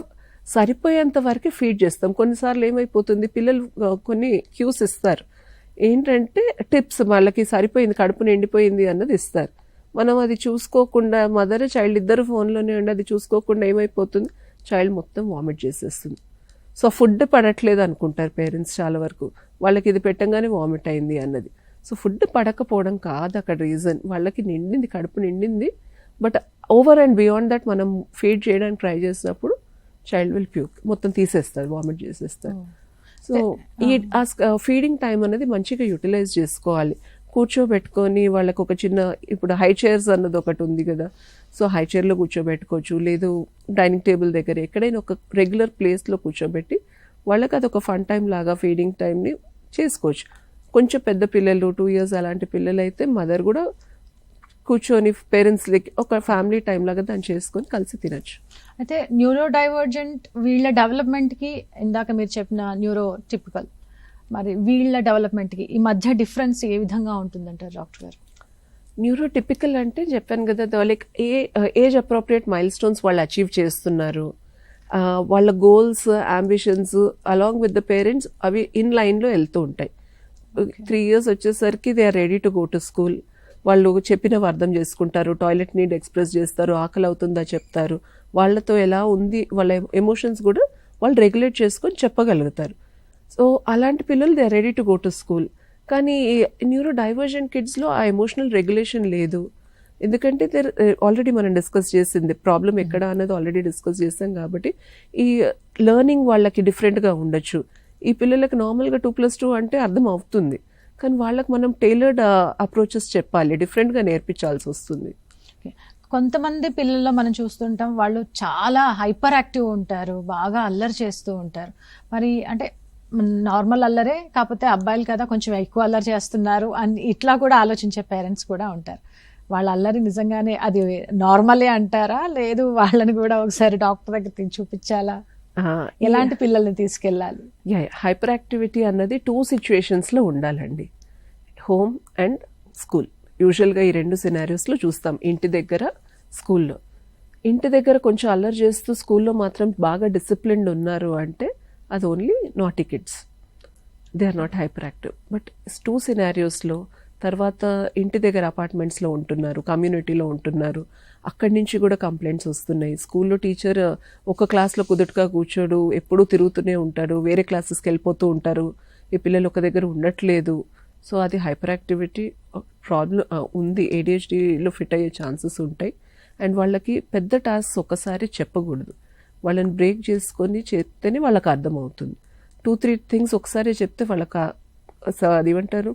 సరిపోయేంత వరకే ఫీడ్ చేస్తాం. కొన్నిసార్లు ఏమైపోతుంది, పిల్లలు కొన్ని క్యూస్ ఇస్తారు, ఏంటంటే టిప్స్, వాళ్ళకి సరిపోయింది కడుపు నిండిపోయింది అన్నది ఇస్తారు. మనం అది చూసుకోకుండా, మదర్ చైల్డ్ ఇద్దరు ఫోన్లోనే ఉండి అది చూసుకోకుండా ఏమైపోతుంది, చైల్డ్ మొత్తం వామిట్ చేసేస్తుంది. సో ఫుడ్ పడట్లేదు అనుకుంటారు పేరెంట్స్ చాలా వరకు, వాళ్ళకి ఇది పెట్టంగానే వామిట్ అయింది అన్నది. సో ఫుడ్ పడకపోవడం కాదు అక్కడ రీజన్, వాళ్ళకి నిండింది, కడుపు నిండింది, but over and beyond that మనం ఫీడ్ చేయడానికి ట్రై చేసినప్పుడు చైల్డ్ విల్ ప్యూక్, మొత్తం తీసేస్తారు, వామిట్ చేసేస్తారు. సో ఈ ఫీడింగ్ టైం అనేది మంచిగా యూటిలైజ్ చేసుకోవాలి. కూర్చోబెట్టుకొని వాళ్ళకు ఒక చిన్న, ఇప్పుడు హై చైర్స్ అన్నది ఒకటి ఉంది కదా, సో హై చైర్లో కూర్చోబెట్టుకోవచ్చు, లేదు డైనింగ్ టేబుల్ దగ్గర ఎక్కడైనా ఒక రెగ్యులర్ ప్లేస్లో కూర్చోబెట్టి వాళ్ళకి అదొక ఫన్ టైం లాగా ఫీడింగ్ టైంని చేసుకోవచ్చు. కొంచెం పెద్ద పిల్లలు 2 years అలాంటి పిల్లలు అయితే మదర్ కూడా కూర్చొని పేరెంట్స్ ఒక ఫ్యామిలీ టైం లాగా దాన్ని చేసుకొని కలిసి తినచ్చు. అయితే న్యూరో డైవర్జెంట్ వీళ్ళ డెవలప్మెంట్కి, ఇందాక మీరు చెప్పిన న్యూరో టిపికల్, మరి వీళ్ళ డెవలప్మెంట్కి ఈ మధ్య డిఫరెన్స్ ఏ విధంగా ఉంటుందంటారు డాక్టర్ గారు? న్యూరో టిపికల్ అంటే చెప్పాను కదా, like age appropriate milestones వాళ్ళు అచీవ్ చేస్తున్నారు, వాళ్ళ goals, ambitions along with the parents అవి ఇన్ లైన్లో వెళ్తూ ఉంటాయి. 3 years వచ్చేసరికి they are ready to go to school. వాళ్ళు చెప్పినవి అర్థం చేసుకుంటారు, టాయిలెట్ నీడ్ ఎక్స్ప్రెస్ చేస్తారు, ఆకలి అవుతుందా చెప్తారు, వాళ్ళతో ఎలా ఉంది వాళ్ళ ఎమోషన్స్ కూడా వాళ్ళు రెగ్యులేట్ చేసుకొని చెప్పగలుగుతారు. సో అలాంటి పిల్లలు they are ready to go to school. కానీ న్యూరో డైవర్జెంట్ కిడ్స్లో ఆ ఎమోషనల్ రెగ్యులేషన్ లేదు. ఎందుకంటే ఆల్రెడీ మనం డిస్కస్ చేసింది ప్రాబ్లం ఎక్కడ అనేది ఆల్రెడీ డిస్కస్ చేసాం కాబట్టి ఈ లెర్నింగ్ వాళ్ళకి డిఫరెంట్గా ఉండొచ్చు. ఈ పిల్లలకి నార్మల్గా 2+2 అంటే అర్థం అవుతుంది, కానీ వాళ్ళకి మనం టైలర్డ్ అప్రోచెస్ చెప్పాలి, డిఫరెంట్గా నేర్పించాల్సి వస్తుంది. కొంతమంది పిల్లల్లో మనం చూస్తుంటాం, వాళ్ళు చాలా హైపర్ యాక్టివ్ ఉంటారు, బాగా అల్లరి చేస్తూ ఉంటారు. మరి అంటే నార్మల్ అల్లరే, కాకపోతే అబ్బాయిలు కదా కొంచెం ఎక్కువ అల్లరి చేస్తున్నారు అని ఇట్లా కూడా ఆలోచించే పేరెంట్స్ కూడా ఉంటారు. వాళ్ళ అల్లరి నిజంగానే అది నార్మలే అంటారా, లేదు వాళ్ళని కూడా ఒకసారి డాక్టర్ దగ్గర చూపించాలా, ఎలాంటి పిల్లల్ని తీసుకెళ్ళాలి? హైపర్ యాక్టివిటీ అన్నది 2 సిచ్యువేషన్స్లో ఉండాలండి, హోమ్ అండ్ స్కూల్. యూజువల్గా ఈ 2 సినారియోస్లో చూస్తాం, ఇంటి దగ్గర, స్కూల్లో. ఇంటి దగ్గర కొంచెం అల్లరి చేస్తూ స్కూల్లో మాత్రం బాగా డిసిప్లిన్డ్ ఉన్నారు అంటే అది only naughty kids, they are not hyperactive. But 2 సినారియోస్లో తర్వాత ఇంటి దగ్గర అపార్ట్మెంట్స్లో ఉంటున్నారు, కమ్యూనిటీలో ఉంటున్నారు, అక్కడి నుంచి కూడా కంప్లైంట్స్ వస్తున్నాయి. స్కూల్లో టీచర్ ఒక క్లాస్లో కుదుటగా కూర్చోడు, ఎప్పుడూ తిరుగుతూనే ఉంటాడు, వేరే క్లాసెస్కి వెళ్ళిపోతూ ఉంటారు, ఈ పిల్లలు ఒక దగ్గర ఉండట్లేదు. సో అది హైపర్ యాక్టివిటీ ప్రాబ్లం ఉంది, ADHDలో ఫిట్ అయ్యే ఛాన్సెస్ ఉంటాయి. అండ్ వాళ్ళకి పెద్ద టాస్క్ ఒకసారి చెప్పకూడదు, వాళ్ళని బ్రేక్ చేసుకొని చెప్తేనే వాళ్ళకి అర్థమవుతుంది. 2-3 థింగ్స్ ఒకసారి చెప్తే వాళ్ళకి అది ఏమంటారు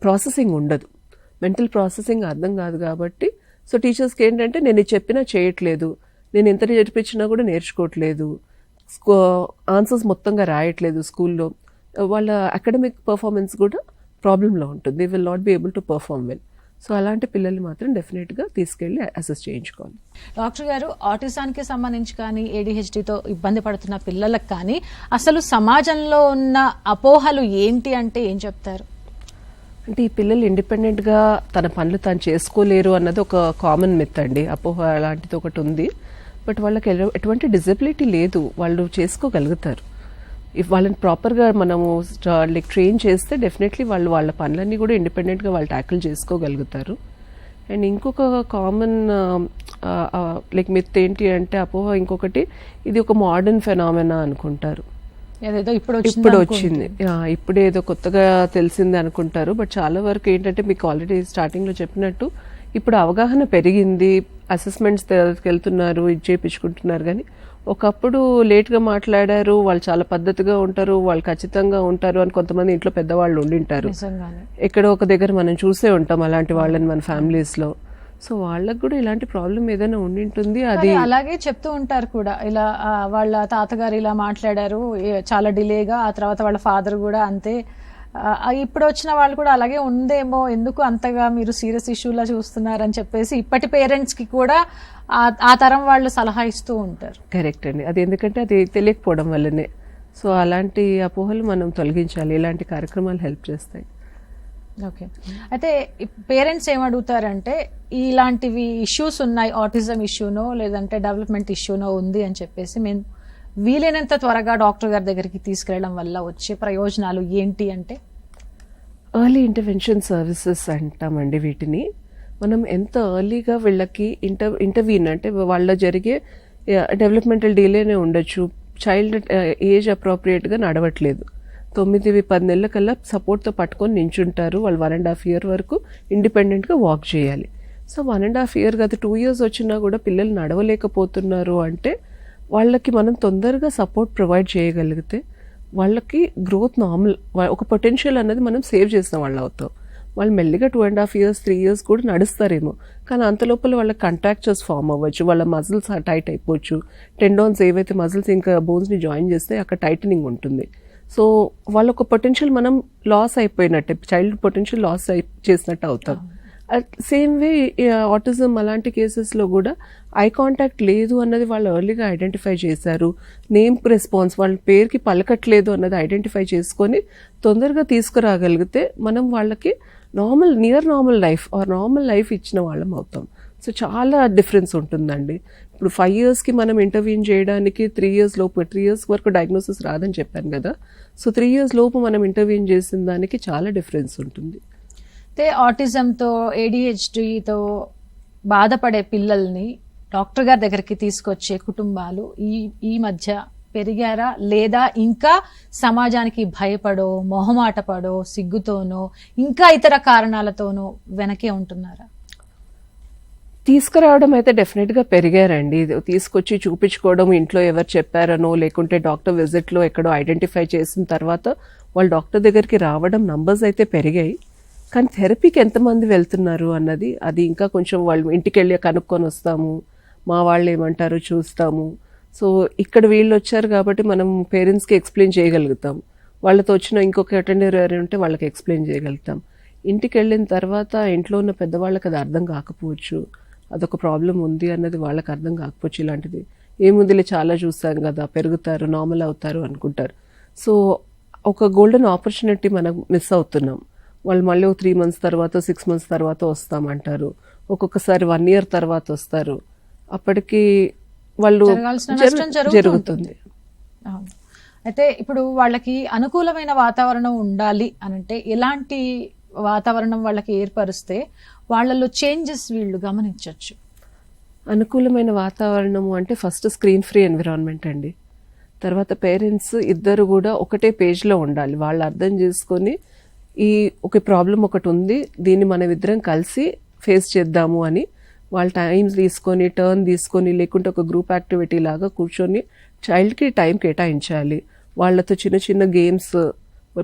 ప్రాసెసింగ్ ఉండదు, మెంటల్ ప్రాసెసింగ్ అర్థం కాదు. కాబట్టి సో టీచర్స్కి ఏంటంటే నేను ఇది చెప్పినా చేయట్లేదు, నేను ఎంత నేర్పించినా కూడా నేర్చుకోవట్లేదు, ఆన్సర్స్ మొత్తంగా రాయట్లేదు స్కూల్లో, వాళ్ళ అకాడమిక్ పర్ఫార్మెన్స్ కూడా ప్రాబ్లంలో ఉంటుంది, they will not be able to perform well. So అలాంటి పిల్లల్ని మాత్రం డెఫినెట్గా తీసుకెళ్ళి అసెస్ చేయించుకోవాలి. డాక్టర్ గారు, ఆటిజానికి సంబంధించి కానీ ADHDతో ఇబ్బంది పడుతున్న పిల్లలకు కానీ అసలు సమాజంలో ఉన్న అపోహలు ఏంటి అంటే ఏం చెప్తారు? అంటే ఈ పిల్లలు ఇండిపెండెంట్గా తన పనులు తాను చేసుకోలేరు అన్నది ఒక కామన్ మిత్ అండి, అపోహ అలాంటిది ఒకటి ఉంది. బట్ వాళ్ళకి ఎటువంటి డిజబిలిటీ లేదు, వాళ్ళు చేసుకోగలుగుతారు. వాళ్ళని ప్రాపర్గా మనము లైక్ ట్రైన్ చేస్తే డెఫినెట్లీ వాళ్ళు వాళ్ళ పనులన్నీ కూడా ఇండిపెండెంట్గా వాళ్ళు ట్యాకిల్ చేసుకోగలుగుతారు. అండ్ ఇంకొక కామన్ లైక్ మిత్ ఏంటి అంటే అపోహ ఇంకొకటి, ఇది ఒక మోడర్న్ ఫెనామినా అనుకుంటారు, ఇప్పుడు వచ్చింది, ఇప్పుడే ఏదో కొత్తగా తెలిసింది అనుకుంటారు. బట్ చాలా వరకు ఏంటంటే మీకు ఆల్రెడీ స్టార్టింగ్లో చెప్పినట్టు ఇప్పుడు అవగాహన పెరిగింది, అసెస్మెంట్స్ వెళ్తున్నారు, ఇది చేయించుకుంటున్నారు. కానీ ఒకప్పుడు లేట్గా మాట్లాడారు, వాళ్ళు చాలా పద్ధతిగా ఉంటారు, వాళ్ళు ఖచ్చితంగా ఉంటారు అని కొంతమంది ఇంట్లో పెద్దవాళ్ళు ఉండింటారు, ఎక్కడో ఒక దగ్గర మనం చూసే ఉంటాం అలాంటి వాళ్ళని మన ఫ్యామిలీస్లో. సో వాళ్ళకు కూడా ఇలాంటి ప్రాబ్లం ఏదైనా ఉండింటుంది. అది అలాగే చెప్తూ ఉంటారు కూడా, ఇలా వాళ్ళ తాతగారు ఇలా మాట్లాడారు చాలా డిలేగా, ఆ తర్వాత వాళ్ళ ఫాదర్ కూడా అంతే, ఇప్పుడు వచ్చిన వాళ్ళు కూడా అలాగే ఉందేమో, ఎందుకు అంతగా మీరు సీరియస్ ఇష్యూలా చూస్తున్నారని చెప్పేసి ఇప్పటి పేరెంట్స్ కి కూడా ఆ తరం వాళ్ళు సలహా ఇస్తూ ఉంటారు. కరెక్ట్ అండి, అది ఎందుకంటే అది తెలియకపోవడం వల్లనే. సో అలాంటి అపోహలు మనం తొలగించాలి, ఇలాంటి కార్యక్రమాలు హెల్ప్ చేస్తాయి. ఓకే, అయితే పేరెంట్స్ ఏమడుగుతారంటే ఇలాంటివి ఇష్యూస్ ఉన్నాయి, ఆటిజం ఇష్యూనో లేదంటే డెవలప్మెంట్ ఇష్యూనో ఉంది అని చెప్పేసి మేము వీలైనంత త్వరగా డాక్టర్ గారి దగ్గరికి తీసుకెళ్లడం వల్ల వచ్చే ప్రయోజనాలు ఏంటి అంటే? ఎర్లీ ఇంటర్వెన్షన్ సర్వీసెస్ అంటామండి వీటిని. మనం ఎంత ఎర్లీగా వీళ్ళకి ఇంటర్వీన్ అంటే వాళ్ళ జరిగే డెవలప్మెంటల్ డిలేనే ఉండొచ్చు, చైల్డ్ ఏజ్ అప్రోప్రియేట్గా నడవట్లేదు, 9-10 నెలల కల్లా సపోర్ట్తో పట్టుకొని నించుంటారు, వాళ్ళు 1.5 year వరకు ఇండిపెండెంట్గా వాక్ చేయాలి. సో 1.5 year కాదు 2 years వచ్చినా కూడా పిల్లలు నడవలేకపోతున్నారు అంటే వాళ్ళకి మనం తొందరగా సపోర్ట్ ప్రొవైడ్ చేయగలిగితే వాళ్ళకి గ్రోత్ నార్మల్, ఒక పొటెన్షియల్ అనేది మనం సేవ్ చేసిన వాళ్ళు అవుతాం. వాళ్ళు మెల్లిగా 2.5 years 3 years కూడా నడుస్తారేమో, కానీ అంతలోపల వాళ్ళ కంట్రాక్చర్స్ ఫామ్ అవ్వచ్చు, వాళ్ళ మజిల్స్ టైట్ అయిపోవచ్చు, టెండాన్స్ ఏవైతే మజిల్స్ ఇంకా బోన్స్ని జాయిన్ చేస్తే అక్కడ టైటనింగ్ ఉంటుంది. సో వాళ్ళొక పొటెన్షియల్ మనం లాస్ అయిపోయినట్టే, చైల్డ్ పొటెన్షియల్ లాస్ చేసినట్టు అవుతాం. సేమ్ వే ఆటిజం అలాంటి కేసెస్లో కూడా ఐ కాంటాక్ట్ లేదు అన్నది వాళ్ళు ఎర్లీగా ఐడెంటిఫై చేశారు, నేమ్ రెస్పాన్స్ వాళ్ళ పేరుకి పలకట్లేదు అన్నది ఐడెంటిఫై చేసుకొని తొందరగా తీసుకురాగలిగితే మనం వాళ్ళకి near normal life or normal life ఇచ్చిన వాళ్ళం అవుతాం. సో చాలా డిఫరెన్స్ ఉంటుందండి. ఇప్పుడు 5 yearsకి మనం ఇంటర్వ్యూన్ చేయడానికి 3 years లోపు, 3 years వరకు డయాగ్నోసిస్ రాదని చెప్పాను కదా. సో 3 years లోపు మనం ఇంటర్వ్యూన్ చేసిన దానికి చాలా డిఫరెన్స్ ఉంటుంది. అయితే ఆటిజంతో, ADHDతో బాధపడే పిల్లల్ని డాక్టర్ గారి దగ్గరికి తీసుకొచ్చే కుటుంబాలు ఈ మధ్య పెరిగారా, లేదా ఇంకా సమాజానికి భయపడో, మొహమాటపడో, సిగ్గుతోనో, ఇంకా ఇతర కారణాలతోనో వెనకే ఉంటున్నారా? తీసుకురావడం అయితే డెఫినెట్గా పెరిగారండి. తీసుకొచ్చి చూపించుకోవడం, ఇంట్లో ఎవరు చెప్పారనో లేకుంటే డాక్టర్ విజిట్లో ఎక్కడో ఐడెంటిఫై చేసిన తర్వాత వాళ్ళు డాక్టర్ దగ్గరికి రావడం నంబర్స్ అయితే పెరిగాయి. కానీ థెరపీకి ఎంతమంది వెళ్తున్నారు అన్నది, అది ఇంకా కొంచెం వాళ్ళు ఇంటికి వెళ్ళి కనుక్కొని వస్తాము, మా వాళ్ళు ఏమంటారో చూస్తాము. సో ఇక్కడ వీళ్ళు వచ్చారు కాబట్టి మనం పేరెంట్స్కి ఎక్స్ప్లెయిన్ చేయగలుగుతాం. వాళ్ళతో వచ్చిన ఇంకొక అటెండర్ ఎవరైనా ఉంటే వాళ్ళకి ఎక్స్ప్లెయిన్ చేయగలుగుతాం. ఇంటికి వెళ్ళిన తర్వాత ఇంట్లో ఉన్న పెద్దవాళ్ళకి అది అర్థం కాకపోవచ్చు, అదొక ప్రాబ్లం ఉంది అన్నది వాళ్ళకి అర్థం కాకపోవచ్చు. ఇలాంటిది ఏముందిలే చాలా చూస్తాం కదా, పెరుగుతారు, నార్మల్ అవుతారు అనుకుంటారు. సో ఒక గోల్డెన్ ఆపర్చునిటీ మనం మిస్ అవుతున్నాం. వాళ్ళు మళ్ళీ 3 months తర్వాత, 6 months తర్వాత వస్తామంటారు, ఒక్కొక్కసారి 1 year తర్వాత వస్తారు. అప్పటికి వాళ్ళు జరుగుతుంది. అయితే ఇప్పుడు వాళ్ళకి అనుకూలమైన వాతావరణం ఉండాలి అనంటే ఎలాంటి వాతావరణం వాళ్ళకి ఏర్పరిస్తే వాళ్ళలో చేంజెస్ వీళ్ళు గమనించవచ్చు? అనుకూలమైన వాతావరణము అంటే ఫస్ట్ స్క్రీన్ ఫ్రీ ఎన్విరాన్మెంట్ అండి. తర్వాత పేరెంట్స్ ఇద్దరు కూడా ఒకటే పేజ్లో ఉండాలి. వాళ్ళు అర్థం చేసుకొని ఒక ప్రాబ్లం ఒకటి ఉంది, దీన్ని మనం ఇద్దరం కలిసి ఫేస్ చేద్దాము అని వాళ్ళ టైమ్స్ తీసుకొని, టర్న్ తీసుకొని, లేకుంటే ఒక గ్రూప్ యాక్టివిటీ లాగా కూర్చొని చైల్డ్కి టైం కేటాయించాలి. వాళ్ళతో చిన్న చిన్న గేమ్స్,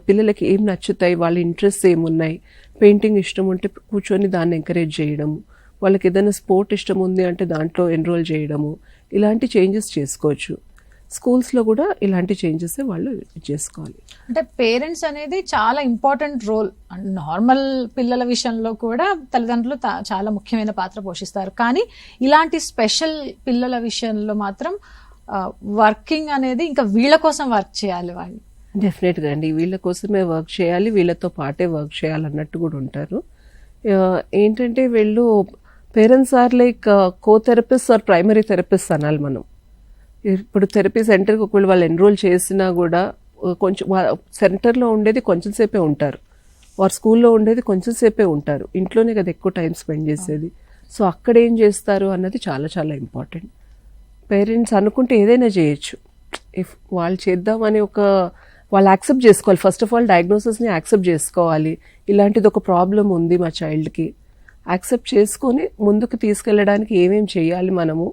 పిల్లలకి ఏం నచ్చుతాయి, వాళ్ళ ఇంట్రెస్ట్ ఏమున్నాయి, పెయింటింగ్ ఇష్టం ఉంటే కూర్చొని దాన్ని ఎంకరేజ్ చేయడము, వాళ్ళకి ఏదైనా స్పోర్ట్ ఇష్టం ఉంది అంటే దాంట్లో ఎన్రోల్ చేయడము, ఇలాంటి చేంజెస్ చేసుకోవచ్చు. స్కూల్స్లో కూడా ఇలాంటి చేంజెస్ వాళ్ళు చేసుకోవాలి. అంటే పేరెంట్స్ అనేది చాలా ఇంపార్టెంట్ రోల్. నార్మల్ పిల్లల విషయంలో కూడా తల్లిదండ్రులు చాలా ముఖ్యమైన పాత్ర పోషిస్తారు. కానీ ఇలాంటి స్పెషల్ పిల్లల విషయంలో మాత్రం వర్కింగ్ అనేది ఇంకా వీళ్ళ కోసం వర్క్ చేయాలి వాళ్ళు. డెఫినెట్గా అండి, వీళ్ళ కోసమే వర్క్ చేయాలి, వీళ్ళతో పాటే వర్క్ చేయాలన్నట్టు కూడా ఉంటారు. ఏంటంటే వీళ్ళు parents are like co therapist or primary therapist అనాలి మనం. ఇప్పుడు థెరపీ సెంటర్కి ఒకవేళ వాళ్ళు ఎన్రోల్ చేసినా కూడా కొంచెం సెంటర్లో ఉండేది కొంచెం సేపే ఉంటారు, వారు స్కూల్లో ఉండేది కొంచెం సేపే ఉంటారు, ఇంట్లోనే కదా ఎక్కువ టైం స్పెండ్ చేసేది. సో అక్కడ ఏం చేస్తారు అన్నది చాలా చాలా ఇంపార్టెంట్. పేరెంట్స్ అనుకుంటే ఏదైనా చేయొచ్చు, ఇఫ్ వాళ్ళు చేద్దామని వాళ్ళు యాక్సెప్ట్ చేసుకోవాలి. ఫస్ట్ ఆఫ్ ఆల్ డయాగ్నోసిస్ని యాక్సెప్ట్ చేసుకోవాలి. ఇలాంటిది ఒక ప్రాబ్లం ఉంది మా చైల్డ్కి, యాక్సెప్ట్ చేసుకొని ముందుకు తీసుకెళ్ళడానికి ఏమేమి చేయాలి, మనము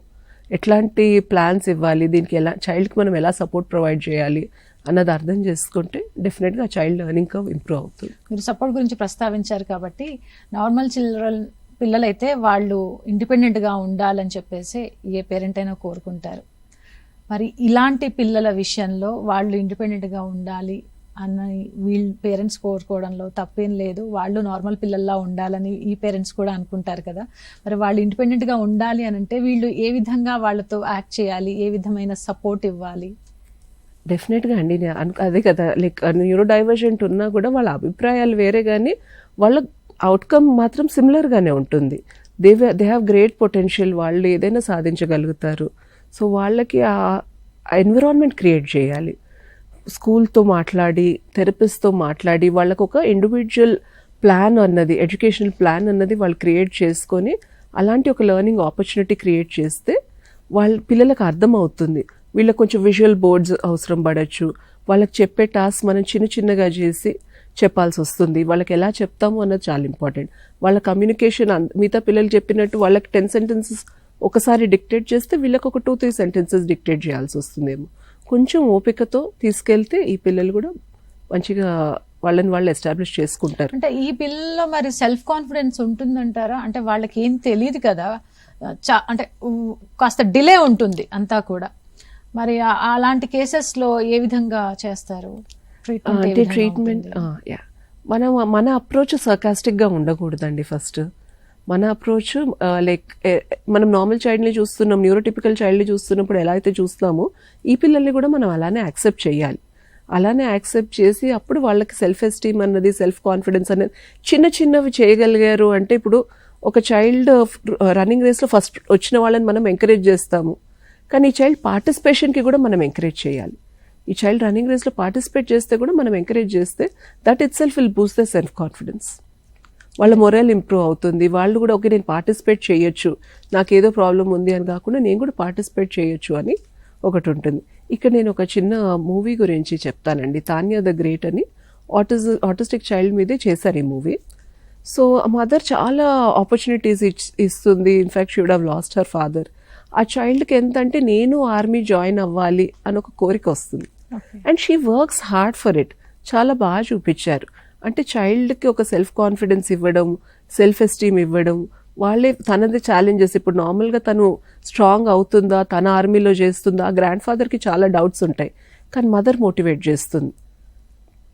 ఎట్లాంటి ప్లాన్స్ ఇవ్వాలి, దీనికి చైల్డ్కి మనం ఎలా సపోర్ట్ ప్రొవైడ్ చేయాలి అన్నది అర్థం చేసుకుంటే డెఫినెట్గా చైల్డ్ లెర్నింగ్ కర్వ్ ఇంప్రూవ్ అవుతుంది. మీరు సపోర్ట్ గురించి ప్రస్తావించారు కాబట్టి, నార్మల్ పిల్లలైతే వాళ్ళు ఇండిపెండెంట్గా ఉండాలని చెప్పేసి ఏ పేరెంట్ అయినా కోరుకుంటారు. మరి ఇలాంటి పిల్లల విషయంలో వాళ్ళు ఇండిపెండెంట్గా ఉండాలి అని వీళ్ళు పేరెంట్స్ కోరుకోవడంలో తప్పేం లేదు. వాళ్ళు నార్మల్ పిల్లల్లా ఉండాలని ఈ పేరెంట్స్ కూడా అనుకుంటారు కదా. మరి వాళ్ళు ఇండిపెండెంట్గా ఉండాలి అని అంటే వీళ్ళు ఏ విధంగా వాళ్ళతో యాక్ట్ చేయాలి, ఏ విధమైన సపోర్ట్ ఇవ్వాలి? డెఫినెట్గా అండి, అదే కదా, లైక్ న్యూరో డైవర్జెంట్ ఉన్నా కూడా వాళ్ళ అభిప్రాయాలు వేరే, కానీ వాళ్ళ అవుట్కమ్ మాత్రం సిమిలర్గానే ఉంటుంది. దే హ్యావ్ గ్రేట్ పొటెన్షియల్, వాళ్ళు ఏదైనా సాధించగలుగుతారు. సో వాళ్ళకి ఆ ఎన్విరాన్మెంట్ క్రియేట్ చేయాలి. స్కూల్తో మాట్లాడి, థెరపిస్ట్తో మాట్లాడి, వాళ్ళకు ఒక ఇండివిజువల్ ప్లాన్ అన్నది, ఎడ్యుకేషనల్ ప్లాన్ అన్నది వాళ్ళు క్రియేట్ చేసుకొని అలాంటి ఒక లెర్నింగ్ ఆపర్చునిటీ క్రియేట్ చేస్తే వాళ్ళ పిల్లలకు అర్థం అవుతుంది. వీళ్ళకి కొంచెం విజువల్ బోర్డ్స్ అవసరం పడవచ్చు, వాళ్ళకి చెప్పే టాస్క్ మనం చిన్న చిన్నగా చేసి చెప్పాల్సి వస్తుంది. వాళ్ళకి ఎలా చెప్తాము అన్నది చాలా ఇంపార్టెంట్. వాళ్ళ కమ్యూనికేషన్ మిగతా పిల్లలు చెప్పినట్టు వాళ్ళకి 10 sentences ఒకసారి డిక్టేట్ చేస్తే వీళ్ళకి ఒక 2-3 sentences డిక్టేట్ చేయాల్సి వస్తుందేమో. కొంచెం ఓపికతో తీసుకెళ్తే ఈ పిల్లలు కూడా మంచిగా వాళ్ళని వాళ్ళు ఎస్టాబ్లిష్ చేసుకుంటారు. అంటే ఈ పిల్లల్లో మరి సెల్ఫ్ కాన్ఫిడెన్స్ ఉంటుందంటారా? అంటే వాళ్ళకి ఏం తెలియదు కదా, అంటే కాస్త డిలే ఉంటుంది అంతా కూడా. మరి అలాంటి కేసెస్లో ఏ విధంగా చేస్తారు ట్రీట్మెంట్? మన అప్రోచ్ సర్కాస్టిక్గా ఉండకూడదండి. ఫస్ట్ మన అప్రోచ్ లైక్ మనం నార్మల్ చైల్డ్ని చూస్తున్నాం, న్యూరోటిపికల్ చైల్డ్ని చూస్తున్నప్పుడు ఎలా అయితే చూస్తామో ఈ పిల్లల్ని కూడా మనం అలానే యాక్సెప్ట్ చేయాలి. అలానే యాక్సెప్ట్ చేసి అప్పుడు వాళ్ళకి సెల్ఫ్ ఎస్టీమ్ అన్నది, సెల్ఫ్ కాన్ఫిడెన్స్ అనేది చిన్న చిన్నవి చేయగలిగారు అంటే, ఇప్పుడు ఒక చైల్డ్ రన్నింగ్ రేస్లో ఫస్ట్ వచ్చిన వాళ్ళని మనం ఎంకరేజ్ చేస్తాము, కానీ ఈ చైల్డ్ పార్టిసిపేషన్కి కూడా మనం ఎంకరేజ్ చేయాలి. ఈ చైల్డ్ రన్నింగ్ రేస్లో పార్టిసిపేట్ చేస్తే కూడా మనం ఎంకరేజ్ చేస్తే that it self will Boost the self confidence. వాళ్ళ మొరల్ ఇంప్రూవ్ అవుతుంది. వాళ్ళు కూడా ఓకే నేను పార్టిసిపేట్ చేయొచ్చు, నాకేదో ప్రాబ్లం ఉంది అని కాకుండా నేను కూడా పార్టిసిపేట్ చేయొచ్చు అని ఒకటి ఉంటుంది. ఇక్కడ నేను ఒక చిన్న మూవీ గురించి చెప్తానండి. తాన్యా ద గ్రేట్ అని ఆటిస్టిక్ చైల్డ్ మీదే చేశారు ఈ మూవీ. సో మదర్ చాలా ఆపర్చునిటీస్ ఇస్తుంది. In fact she would have lost her father. ఆ చైల్డ్కి ఎంత అంటే నేను ఆర్మీ జాయిన్ అవ్వాలి అని ఒక కోరిక వస్తుంది. And she works hard for it. చాలా బాగా చూపించారు. అంటే చైల్డ్కి ఒక సెల్ఫ్ కాన్ఫిడెన్స్ ఇవ్వడం, సెల్ఫ్ ఎస్టీమ్ ఇవ్వడం, వాళ్ళే తనది ఛాలెంజెస్. ఇప్పుడు నార్మల్గా తను స్ట్రాంగ్ అవుతుందా, తన ఆర్మీలో చేస్తుందా, గ్రాండ్ ఫాదర్కి చాలా డౌట్స్ ఉంటాయి, కానీ మదర్ మోటివేట్ చేస్తుంది.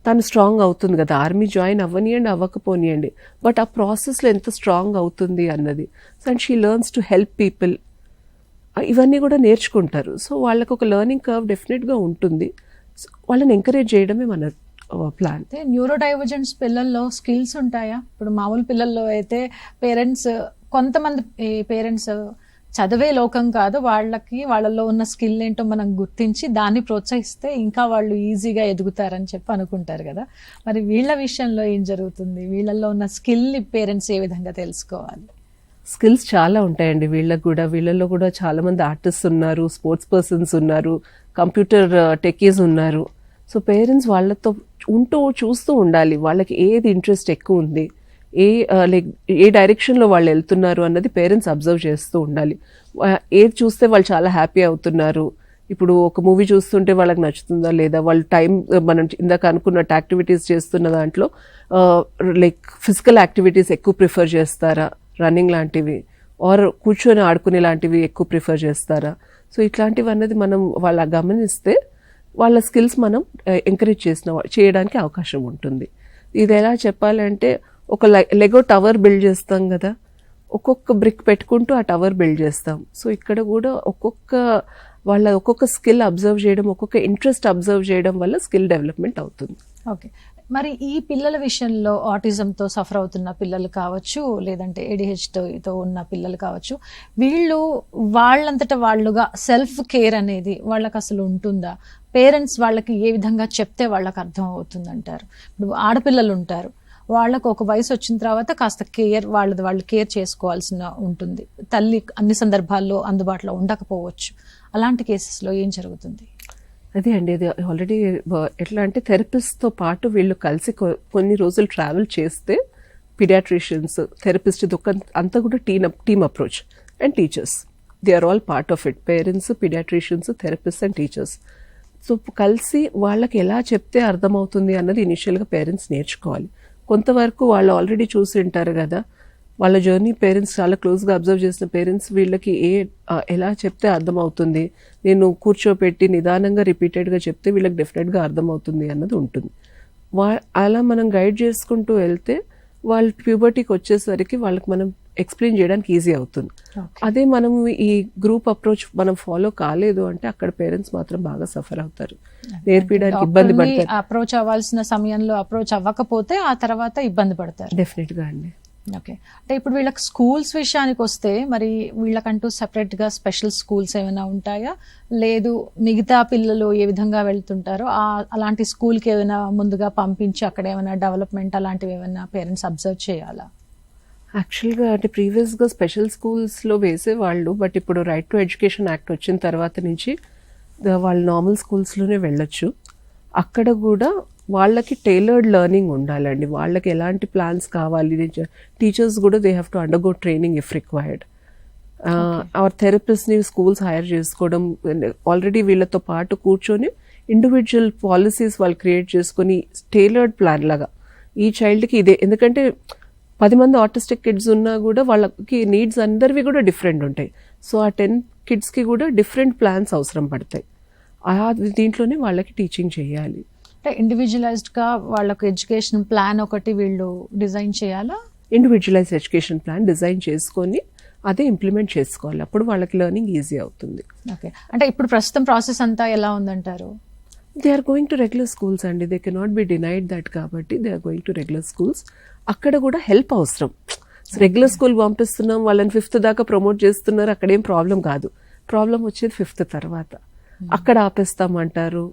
తను స్ట్రాంగ్ అవుతుంది కదా, ఆర్మీ జాయిన్ అవ్వనియండి అవ్వకపోనియండి, బట్ ఆ ప్రాసెస్లో ఎంత స్ట్రాంగ్ అవుతుంది అన్నది. And she learns to help people. ఇవన్నీ కూడా నేర్చుకుంటారు. సో వాళ్ళకు ఒక లెర్నింగ్ కర్వ్ డెఫినెట్గా ఉంటుంది. వాళ్ళని ఎంకరేజ్ చేయడమే మన ప్లాన్. న్యూరో డైవర్జెంట్స్ పిల్లల్లో స్కిల్స్ ఉంటాయా? ఇప్పుడు మామూలు పిల్లల్లో అయితే కొంతమంది పేరెంట్స్ చదివే లోకం కాదు, వాళ్ళలో ఉన్న స్కిల్ ఏంటో మనం గుర్తించి దాన్ని ప్రోత్సహిస్తే ఇంకా వాళ్ళు ఈజీగా ఎదుగుతారని చెప్పి అనుకుంటారు కదా. మరి వీళ్ళ విషయంలో ఏం జరుగుతుంది? వీళ్ళల్లో ఉన్న స్కిల్ని పేరెంట్స్ ఏ విధంగా తెలుసుకోవాలి? స్కిల్స్ చాలా ఉంటాయండి వీళ్ళల్లో కూడా చాలా మంది ఆర్టిస్ట్ ఉన్నారు, స్పోర్ట్స్ పర్సన్స్ ఉన్నారు, కంప్యూటర్ టెక్కీస్ ఉన్నారు. సో పేరెంట్స్ వాళ్ళతో చూస్తూ ఉండాలి, వాళ్ళకి ఏది ఇంట్రెస్ట్ ఎక్కువ ఉంది, ఏ డైరెక్షన్లో వాళ్ళు వెళ్తున్నారు అన్నది పేరెంట్స్ అబ్జర్వ్ చేస్తూ ఉండాలి. ఏది చూస్తే వాళ్ళు చాలా హ్యాపీ అవుతున్నారు, ఇప్పుడు ఒక మూవీ చూస్తుంటే వాళ్ళకి నచ్చుతుందా లేదా, వాళ్ళు టైం మనం ఇందాక అనుకున్నట్టు యాక్టివిటీస్ చేస్తున్న దాంట్లో ఫిజికల్ యాక్టివిటీస్ ఎక్కువ ప్రిఫర్ చేస్తారా, రన్నింగ్ లాంటివి ఆర్ కూర్చొని ఆడుకునే లాంటివి ఎక్కువ ప్రిఫర్ చేస్తారా. సో ఇట్లాంటివి అన్నది మనం వాళ్ళ గమనిస్తే వాళ్ళ స్కిల్స్ మనం ఎంకరేజ్ చేయడానికి అవకాశం ఉంటుంది. ఇది ఎలా చెప్పాలంటే ఒక లెగో టవర్ బిల్డ్ చేస్తాం కదా, ఒక్కొక్క బ్రిక్ పెట్టుకుంటూ ఆ టవర్ బిల్డ్ చేస్తాం. సో ఇక్కడ కూడా ఒక్కొక్క స్కిల్ అబ్జర్వ్ చేయడం, ఒక్కొక్క ఇంట్రెస్ట్ అబ్జర్వ్ చేయడం వల్ల స్కిల్ డెవలప్మెంట్ అవుతుంది. ఓకే. మరి ఈ పిల్లల విషయంలో ఆటిజంతో సఫర్ అవుతున్న పిల్లలు కావచ్చు, లేదంటే ADHDతో ఉన్న పిల్లలు కావచ్చు, వాళ్ళంతటా వాళ్ళుగా సెల్ఫ్ కేర్ అనేది వాళ్ళకి అసలు ఉంటుందా? పేరెంట్స్ వాళ్ళకి ఏ విధంగా చెప్తే వాళ్ళకి అర్థం అవుతుందంటారు? ఇప్పుడు ఆడపిల్లలు ఉంటారు, వాళ్ళకు ఒక వయసు వచ్చిన తర్వాత కాస్త వాళ్ళు కేర్ చేసుకోవాల్సిన ఉంటుంది. తల్లి అన్ని సందర్భాల్లో అందుబాటులో ఉండకపోవచ్చు. అలాంటి కేసెస్లో ఏం జరుగుతుంది? అదే అండి, అది ఆల్రెడీ ఎట్లా అంటే థెరపిస్ట్తో పాటు వీళ్ళు కలిసి కొన్ని రోజులు ట్రావెల్ చేస్తే పీడియాట్రిషియన్స్, థెరపిస్ట్ అంతా కూడా team approach and teachers, they are all part of it. Parents, paediatricians, therapist and teachers. So కలిసి వాళ్ళకి ఎలా చెప్తే అర్థమవుతుంది అన్నది ఇనిషియల్గా పేరెంట్స్ నేర్చుకోవాలి. కొంతవరకు వాళ్ళు ఆల్రెడీ చూసి ఉంటారు కదా, వాళ్ళ జర్నీ పేరెంట్స్ చాలా క్లోజ్గా అబ్జర్వ్ చేసిన పేరెంట్స్ వీళ్ళకి ఎలా చెప్తే అర్థమవుతుంది, నేను కూర్చోపెట్టి నిదానంగా రిపీటెడ్గా చెప్తే వీళ్ళకి డెఫినెట్గా అర్థమవుతుంది అన్నది ఉంటుంది. అలా మనం గైడ్ చేసుకుంటూ వెళ్తే వాళ్ళు ప్యూబర్టీకి వచ్చేసరికి వాళ్ళకి మనం ఎక్స్ప్లెయిన్ చేయడానికి ఈజీ అవుతుంది. అదే మనం ఈ గ్రూప్ అప్రోచ్ మనం ఫాలో కాలేదు అంటే అక్కడ పేరెంట్స్ మాత్రం బాగా సఫర్ అవుతారు, నేర్పించడానికి ఇబ్బంది పడతారు. అప్రోచ్ అవ్వాల్సిన సమయంలో అప్రోచ్ అవ్వకపోతే ఆ తర్వాత ఇబ్బంది పడతారు. డెఫినెట్గా అండి. ఓకే. అంటే ఇప్పుడు వీళ్ళకి స్కూల్స్ విషయానికి వస్తే మరి వీళ్ళకంటూ సెపరేట్గా స్పెషల్ స్కూల్స్ ఏమైనా ఉంటాయా? లేదు మిగతా పిల్లలు ఏ విధంగా వెళ్తుంటారో అలాంటి స్కూల్కి ఏమైనా ముందుగా పంపించి అక్కడ ఏమైనా డెవలప్మెంట్ అలాంటివి ఏమైనా పేరెంట్స్ అబ్జర్వ్ చేయాలా? యాక్చువల్గా అంటే ప్రీవియస్గా స్పెషల్ స్కూల్స్లో వేసేవాళ్ళు, బట్ ఇప్పుడు రైట్ టు ఎడ్యుకేషన్ యాక్ట్ వచ్చిన తర్వాత నుంచి వాళ్ళు నార్మల్ స్కూల్స్లోనే వెళ్ళొచ్చు. అక్కడ కూడా వాళ్ళకి టైలర్డ్ లెర్నింగ్ ఉండాలండి, వాళ్ళకి ఎలాంటి ప్లాన్స్ కావాలి, టీచర్స్ కూడా they have to undergo training if required. Or థెరపిస్ట్ని స్కూల్స్ హైర్ చేసుకోవడం, ఆల్రెడీ వీళ్ళతో పాటు కూర్చొని ఇండివిజువల్ పాలసీస్ వాళ్ళు క్రియేట్ చేసుకొని టైలర్డ్ ప్లాన్ లాగా ఈ చైల్డ్కి ఇదే. ఎందుకంటే 10 మంది ఆటిస్టిక్ కిడ్స్ ఉన్నా కూడా వాళ్ళకి నీడ్స్ అందరివి కూడా డిఫరెంట్ ఉంటాయి. సో ఆ 10 కిడ్స్కి కూడా డిఫరెంట్ ప్లాన్స్ అవసరం పడతాయి. దీంట్లోనే వాళ్ళకి టీచింగ్ చేయాలి. అంటే ఇండివిజువలైజ్డ్గా వాళ్ళకు ఎడ్యుకేషన్ ప్లాన్ ఒకటి వీళ్ళు డిజైన్ చేయాలా? ఇండివిజువలైజ్ ఎడ్యుకేషన్ ప్లాన్ డిజైన్ చేసుకొని అదే ఇంప్లిమెంట్ చేసుకోవాలి, అప్పుడు వాళ్ళకి లెర్నింగ్ ఈజీ అవుతుంది. ఓకే. అంటే ఇప్పుడు ప్రస్తుతం ప్రాసెస్ అంతా ఎలా ఉందంటారు? They are going to regular schools అండి, they cannot be denied that. కాబట్టి they are going to regular schools. అక్కడ కూడా హెల్ప్ అవసరం. రెగ్యులర్ స్కూల్ పంపిస్తున్నాం, వాళ్ళని 5th దాకా ప్రమోట్ చేస్తున్నారు, అక్కడేం ప్రాబ్లం కాదు. ప్రాబ్లం వచ్చేది 5th తర్వాత. అక్కడ ఆపేస్తామంటారు,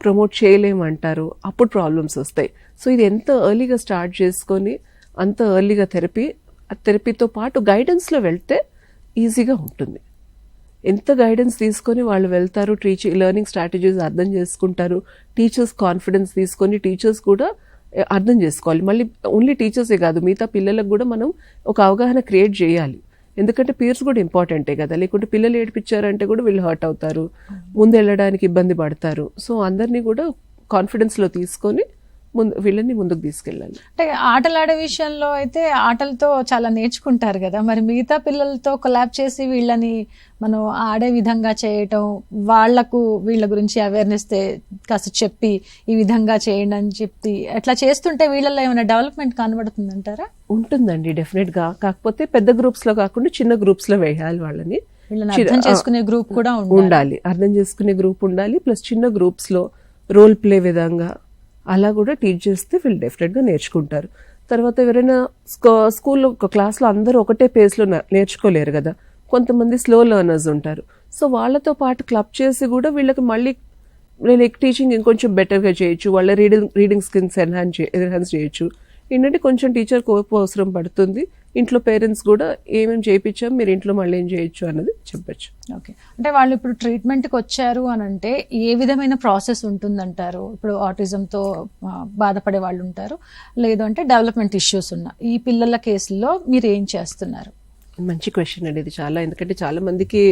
ప్రమోట్ చేయలేమంటారు, అప్పుడు ప్రాబ్లమ్స్ వస్తాయి. సో ఇది ఎంత ఎర్లీగా స్టార్ట్ చేసుకొని అంత ఎర్లీగా థెరపీతో పాటు గైడెన్స్లో వెళ్తే ఈజీగా ఉంటుంది. ఎంత గైడెన్స్ తీసుకొని వాళ్ళు వెళ్తారు, లెర్నింగ్ స్ట్రాటజీస్ అర్థం చేసుకుంటారు, టీచర్స్ కాన్ఫిడెన్స్ తీసుకొని టీచర్స్ కూడా అర్థం చేసుకోవాలి. మళ్ళీ ఓన్లీ టీచర్సే కాదు, మిగతా పిల్లలకు కూడా మనం ఒక అవగాహన క్రియేట్ చేయాలి. ఎందుకంటే పీర్స్ కూడా ఇంపార్టెంటే కదా, లేకుంటే పిల్లలు ఏడిపించారంటే కూడా వీళ్ళు హర్ట్ అవుతారు, ముందు వెళ్ళడానికి ఇబ్బంది పడతారు. సో అందరినీ కూడా కాన్ఫిడెన్స్లో తీసుకొని వీళ్ళని ముందుకు తీసుకెళ్ళాలి. అంటే ఆటలాడే విషయంలో అయితే ఆటలతో చాలా నేర్చుకుంటారు కదా, మరి మిగతా పిల్లలతో కొలాబ్ చేసి వీళ్ళని మనం ఆడే విధంగా చేయటం, వాళ్లకు వీళ్ళ గురించి అవేర్నెస్ కాస్త చెప్పి ఈ విధంగా చేయండి అని చెప్పి అట్లా చేస్తుంటే వీళ్ళలో ఏమైనా డెవలప్మెంట్ కనబడుతుందంటారా? ఉంటుందండి డెఫినెట్ గా. కాకపోతే పెద్ద గ్రూప్స్ లో కాకుండా చిన్న గ్రూప్స్ లో వేయాలి వాళ్ళని. అర్థం చేసుకునే గ్రూప్ కూడా ఉండాలి, అర్థం చేసుకునే గ్రూప్ ఉండాలి. ప్లస్ చిన్న గ్రూప్స్ లో రోల్ ప్లే విధంగా అలా కూడా టీచ్ చేస్తే వీళ్ళు డెఫినెట్గా నేర్చుకుంటారు. తర్వాత ఎవరైనా స్కూల్లో ఒక క్లాస్లో అందరూ ఒకటే పేస్లో నేర్చుకోలేరు కదా, కొంతమంది స్లో లెర్నర్స్ ఉంటారు. సో వాళ్ళతో పాటు క్లబ్ చేసి కూడా వీళ్ళకి మళ్ళీ టీచింగ్ ఇంకొంచెం బెటర్గా చేయొచ్చు, వాళ్ళ రీడింగ్ స్కిల్స్ ఎన్హాన్స్ చేయొచ్చు. ఏంటంటే కొంచెం టీచర్ కోపం అవసరం పడుతుంది, ఇంట్లో పేరెంట్స్ కూడా ఏమేమి చేయించాం మీరు ఇంట్లో మళ్ళీ ఏం చేయొచ్చు అన్నది చెప్పచ్చు. ఓకే, అంటే వాళ్ళు ఇప్పుడు ట్రీట్మెంట్కి వచ్చారు అని అంటే ఏ విధమైన ప్రాసెస్ ఉంటుందంటారు? ఇప్పుడు ఆటిజంతో బాధపడే వాళ్ళు ఉంటారు, లేదు అంటే డెవలప్మెంట్ ఇష్యూస్ ఉన్న ఈ పిల్లల కేసుల్లో మీరు ఏం చేస్తున్నారు? మంచి క్వశ్చన్ అండి ఇది చాలా. ఎందుకంటే చాలా మందికి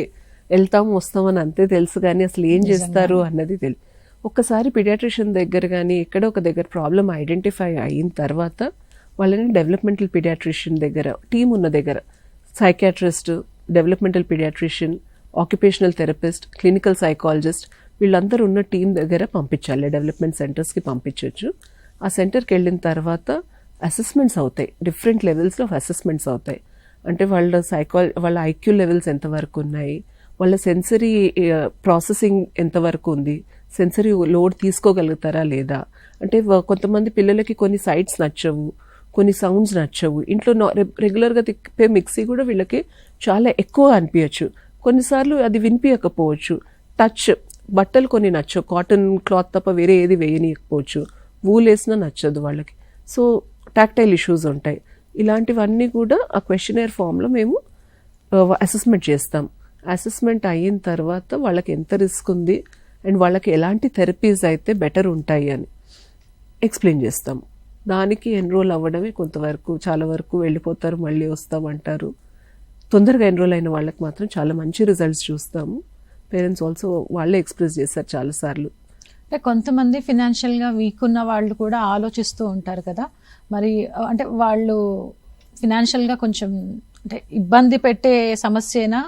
వెళ్తాము వస్తామని అంతే తెలుసు, కానీ అసలు ఏం చేస్తారు అన్నది తెలియదు. ఒక్కసారి పీడియాట్రిషియన్ దగ్గర కానీ ఎక్కడో ఒక దగ్గర ప్రాబ్లం ఐడెంటిఫై అయిన తర్వాత వాళ్ళని డెవలప్మెంటల్ పీడియాట్రిషియన్ దగ్గర టీమ్ ఉన్న దగ్గర psychiatrist, developmental paediatrician, occupational therapist, clinical psychologist వీళ్ళందరూ ఉన్న టీం దగ్గర పంపించాలి. డెవలప్మెంట్ సెంటర్స్కి పంపించవచ్చు. ఆ సెంటర్కి వెళ్ళిన తర్వాత అసెస్మెంట్స్ అవుతాయి, డిఫరెంట్ లెవెల్స్లో అసెస్మెంట్స్ అవుతాయి. అంటే వాళ్ళ ఐక్యూ లెవెల్స్ ఎంతవరకు ఉన్నాయి, వాళ్ళ సెన్సరీ ప్రాసెసింగ్ ఎంతవరకు ఉంది, సెన్సరీ లోడ్ తీసుకోగలుగుతారా లేదా. అంటే కొంతమంది పిల్లలకి కొన్ని సైట్స్ నచ్చవు, కొన్ని సౌండ్స్ నచ్చవు. ఇంట్లో రెగ్యులర్గా తిప్పే మిక్సీ కూడా వీళ్ళకి చాలా ఎక్కువ అనిపించచ్చు, కొన్నిసార్లు అది వినిపించకపోవచ్చు. టచ్ బట్టలు కొన్ని నచ్చవు, కాటన్ క్లాత్ తప్ప వేరే ఏది వేయనీయకపోవచ్చు, వూల్ వేసినా నచ్చదు వాళ్ళకి. సో టాక్టైల్ ఇష్యూస్ ఉంటాయి. ఇలాంటివన్నీ కూడా ఆ క్వశ్చనర్ ఫామ్లో మేము అసెస్మెంట్ చేస్తాం. అసెస్మెంట్ అయిన తర్వాత వాళ్ళకి ఎంత రిస్క్ ఉంది అండ్ వాళ్ళకి ఎలాంటి థెరపీస్ అయితే బెటర్ ఉంటాయి అని ఎక్స్ప్లెయిన్ చేస్తాం. దానికి ఎన్రోల్ అవ్వడమే కొంతవరకు, చాలా వరకు వెళ్ళిపోతారు, మళ్ళీ వస్తామంటారు. తొందరగా ఎన్రోల్ అయిన వాళ్ళకి మాత్రం చాలా మంచి రిజల్ట్స్ చూస్తాము. పేరెంట్స్ ఆల్సో వాళ్ళే ఎక్స్ప్రెస్ చేశారు చాలాసార్లు. అంటే కొంతమంది ఫినాన్షియల్గా వీక్ ఉన్న వాళ్ళు కూడా ఆలోచిస్తూ ఉంటారు కదా, మరి అంటే వాళ్ళు ఫినాన్షియల్గా కొంచెం అంటే ఇబ్బంది పెట్టే సమస్యనా,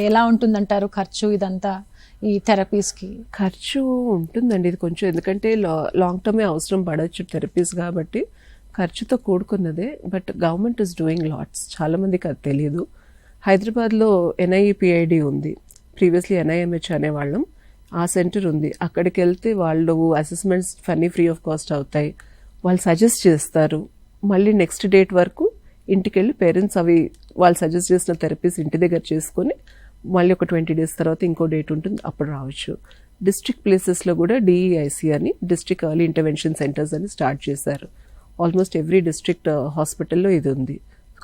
ఎలా ఉంటుందంటారు ఖర్చు ఇదంతా ఈ థెరపీస్కి? ఖర్చు ఉంటుందండి ఇది కొంచెం, ఎందుకంటే లాంగ్ టర్మే అవసరం పడవచ్చు థెరపీస్ కాబట్టి ఖర్చుతో కూడుకున్నదే. But government is doing LADS, చాలామందికి అది తెలియదు. హైదరాబాద్లో NIEPID ఉంది, ప్రీవియస్లీ NIMH అనేవాళ్ళం. ఆ సెంటర్ ఉంది, అక్కడికి వెళ్తే వాళ్ళు assessments funny free of cost అవుతాయి. వాళ్ళు సజెస్ట్ చేస్తారు, మళ్ళీ నెక్స్ట్ డేట్ వరకు ఇంటికి వెళ్ళి పేరెంట్స్ అవి వాళ్ళు సజెస్ట్ చేసిన థెరపీస్ ఇంటి దగ్గర చేసుకొని మళ్ళీ ఒక 20 days తర్వాత ఇంకో డేట్ ఉంటుంది, అప్పుడు రావచ్చు. డిస్ట్రిక్ట్ ప్లేసెస్లో కూడా DEIC అని, డిస్ట్రిక్ట్ ఎర్లీ ఇంటర్వెన్షన్ సెంటర్స్ అని స్టార్ట్ చేశారు. ఆల్మోస్ట్ ఎవ్రీ డిస్ట్రిక్ట్ హాస్పిటల్లో ఇది ఉంది.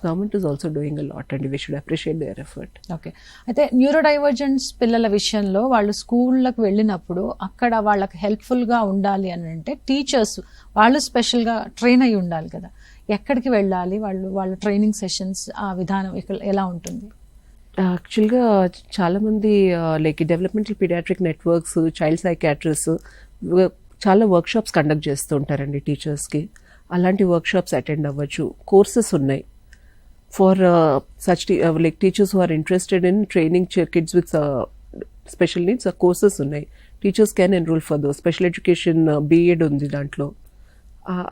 Government is also doing a lot and we should appreciate there effort. Okay, అయితే న్యూరోడైవర్జెన్స్ పిల్లల విషయంలో వాళ్ళు స్కూళ్ళకు వెళ్ళినప్పుడు అక్కడ వాళ్ళకి హెల్ప్ఫుల్గా ఉండాలి అని అంటే టీచర్స్ వాళ్ళు స్పెషల్గా ట్రైన్ అయి ఉండాలి కదా, ఎక్కడికి వెళ్ళాలి వాళ్ళ ట్రైనింగ్ సెషన్స్, ఆ విధానం ఎలా ఉంటుంది? యాక్చువల్గా చాలామంది like developmental paediatric networks, child psychiatrist చాలా వర్క్షాప్స్ కండక్ట్ చేస్తూ ఉంటారండి టీచర్స్కి. అలాంటి వర్క్షాప్స్ అటెండ్ అవ్వచ్చు. కోర్సెస్ ఉన్నాయి for such like teachers who are interested in training kids with special needs. Courses ఉన్నాయి, teachers can enrol for those. Special education B.Ed ఉంది దాంట్లో,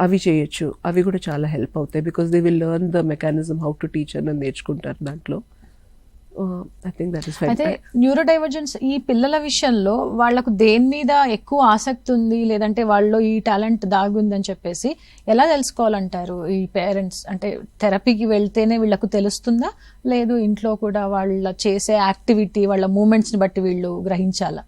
అవి చేయొచ్చు. అవి కూడా చాలా హెల్ప్ అవుతాయి because they will learn the mechanism how to teach అని నేర్చుకుంటారు దాంట్లో. ఐ థింక్ దట్ ఇస్ అయితే న్యూరో డైవర్జెన్స్ ఈ పిల్లల విషయంలో వాళ్లకు దేని మీద ఎక్కువ ఆసక్తి ఉంది, లేదంటే వాళ్ళలో ఈ టాలెంట్ దాగుందని చెప్పేసి ఎలా తెలుసుకోవాలంటారు ఈ పేరెంట్స్? అంటే థెరపీకి వెళ్తేనే వీళ్ళకు తెలుస్తుందా, లేదు ఇంట్లో కూడా వాళ్ళ చేసే యాక్టివిటీ వాళ్ళ మూమెంట్స్ ని బట్టి వీళ్ళు గ్రహించాలా?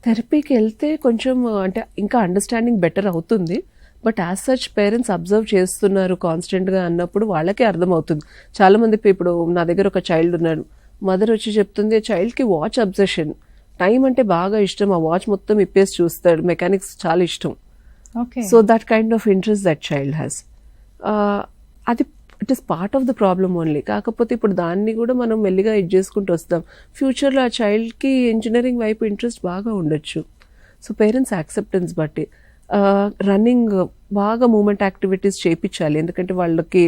థెరపీకి వెళ్తే కొంచెం అంటే ఇంకా అండర్స్టాండింగ్ బెటర్ అవుతుంది. But as such parents observe చేస్తున్నారు కాన్స్టెంట్గా అన్నప్పుడు వాళ్ళకే అర్థమవుతుంది. చాలామంది ఇప్పుడు నా దగ్గర ఒక చైల్డ్ ఉన్నాడు, మదర్ వచ్చి చెప్తుంది చైల్డ్కి వాచ్ అబ్సెషన్, టైం అంటే బాగా ఇష్టం, ఆ వాచ్ మొత్తం ఇప్పేసి చూస్తాడు, మెకానిక్స్ చాలా ఇష్టం. So that kind of interest that child has. అది it is part of the problem only. కాకపోతే ఇప్పుడు దాన్ని కూడా మనం మెల్లిగా ఇది చేసుకుంటూ వస్తాం. ఫ్యూచర్లో ఆ చైల్డ్కి ఇంజనీరింగ్ వైపు ఇంట్రెస్ట్ బాగా ఉండొచ్చు. సో పేరెంట్స్ యాక్సెప్టెన్స్ బట్టి రన్నింగ్ బాగా మూమెంట్ యాక్టివిటీస్ చేయించాలి. ఎందుకంటే వాళ్ళకి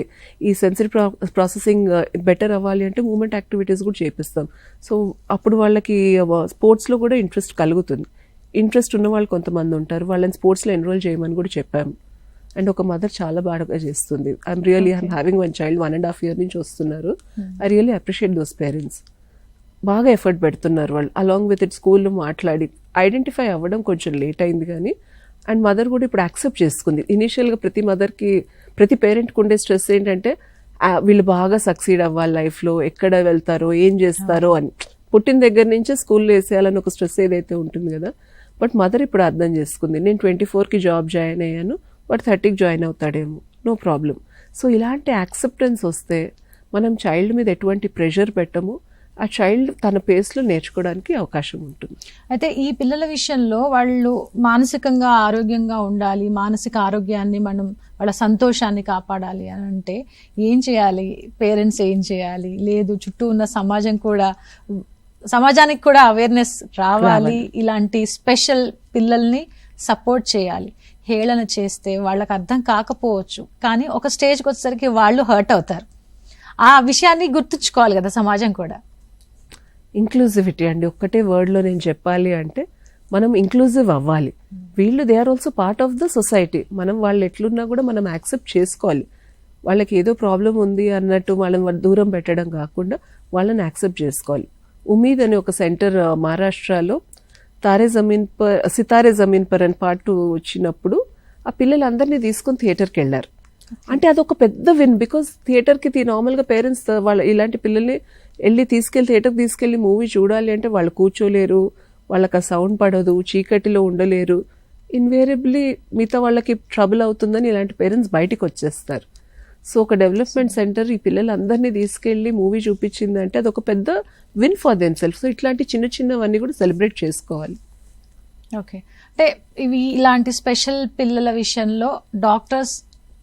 ఈ సెన్సరీ ప్రాసెసింగ్ బెటర్ అవ్వాలి అంటే మూమెంట్ యాక్టివిటీస్ కూడా చేపిస్తాం. సో అప్పుడు వాళ్ళకి స్పోర్ట్స్లో కూడా ఇంట్రెస్ట్ కలుగుతుంది. ఇంట్రెస్ట్ ఉన్న వాళ్ళు కొంతమంది ఉంటారు, వాళ్ళని స్పోర్ట్స్లో ఎన్రోల్ చేయమని కూడా చెప్పాము. అండ్ ఒక మదర్ చాలా బాగా చేస్తుంది. I'm having one child 1.5 years నుంచి వస్తున్నారు. I really appreciate those parents. బాగా ఎఫర్ట్ పెడుతున్నారు వాళ్ళు. అలాంగ్ విత్ ఇట్ స్కూల్లో మాట్లాడి ఐడెంటిఫై అవ్వడం కొంచెం లేట్ అయింది కానీ, అండ్ మదర్ కూడా ఇప్పుడు యాక్సెప్ట్ చేసుకుంది. ఇనీషియల్గా ప్రతి మదర్కి ప్రతి పేరెంట్కి ఉండే స్ట్రెస్ ఏంటంటే వీళ్ళు బాగా సక్సీడ్ అవ్వాలి లైఫ్లో, ఎక్కడ వెళ్తారో ఏం చేస్తారో అని, పుట్టిన దగ్గర నుంచే స్కూల్లో వేసేయాలని ఒక స్ట్రెస్ ఏదైతే ఉంటుంది కదా. బట్ మదర్ ఇప్పుడు అర్థం చేసుకుంది, నేను 24కి జాబ్ జాయిన్ అయ్యాను, బట్ 30కి జాయిన్ అవుతాడేమో, నో ప్రాబ్లం. సో ఇలాంటి యాక్సెప్టెన్స్ వస్తే మనం చైల్డ్ మీద ఎటువంటి ప్రెషర్ పెట్టము, ఆ చైల్డ్ తన పేస్లో నేర్చుకోవడానికి అవకాశం ఉంటుంది. అయితే ఈ పిల్లల విషయంలో వాళ్ళు మానసికంగా ఆరోగ్యంగా ఉండాలి, మానసిక ఆరోగ్యాన్ని మనం వాళ్ళ సంతోషాన్ని కాపాడాలి అని అంటే ఏం చేయాలి? పేరెంట్స్ ఏం చేయాలి? లేదు చుట్టూ ఉన్న సమాజానికి కూడా అవేర్నెస్ రావాలి, ఇలాంటి స్పెషల్ పిల్లల్ని సపోర్ట్ చేయాలి. హేళన చేస్తే వాళ్ళకి అర్థం కాకపోవచ్చు, కానీ ఒక స్టేజ్కి వచ్చేసరికి వాళ్ళు హర్ట్ అవుతారు. ఆ విషయాన్ని గుర్తుంచుకోవాలి కదా సమాజం కూడా. ఇంక్లూజివిటీ అండి, ఒక్కటే వర్డ్లో నేను చెప్పాలి అంటే మనం ఇంక్లూజివ్ అవ్వాలి. వీళ్ళు they are also part of the society. మనం వాళ్ళు ఎట్లున్నా కూడా మనం యాక్సెప్ట్ చేసుకోవాలి. వాళ్ళకి ఏదో ప్రాబ్లం ఉంది అన్నట్టు వాళ్ళని దూరం పెట్టడం కాకుండా వాళ్ళని యాక్సెప్ట్ చేసుకోవాలి. ఉమీద్ అనే ఒక సెంటర్ మహారాష్ట్రలో సితారే జమీన్ పర్ అని పార్ట్ 2 వచ్చినప్పుడు ఆ పిల్లలందరినీ తీసుకుని థియేటర్కి వెళ్ళారు. అంటే అదొక పెద్ద విన్. బికాస్ థియేటర్కి నార్మల్గా పేరెంట్స్ వాళ్ళ ఇలాంటి పిల్లల్ని థియేటర్కి తీసుకెళ్ళి మూవీ చూడాలి అంటే వాళ్ళు కూర్చోలేరు, వాళ్ళకి ఆ సౌండ్ పడదు, చీకటిలో ఉండలేరు, ఇన్వేరియబ్లీ మిగతా వాళ్ళకి ట్రబుల్ అవుతుందని ఇలాంటి పేరెంట్స్ బయటికి వచ్చేస్తారు. సో ఒక డెవలప్మెంట్ సెంటర్ ఈ పిల్లలందరినీ తీసుకెళ్ళి మూవీ చూపించిందంటే అదొక పెద్ద win for them self. So ఇట్లాంటి చిన్నవన్నీ కూడా సెలబ్రేట్ చేసుకోవాలి. ఓకే, అంటే ఇలాంటి స్పెషల్ పిల్లల విషయంలో డాక్టర్స్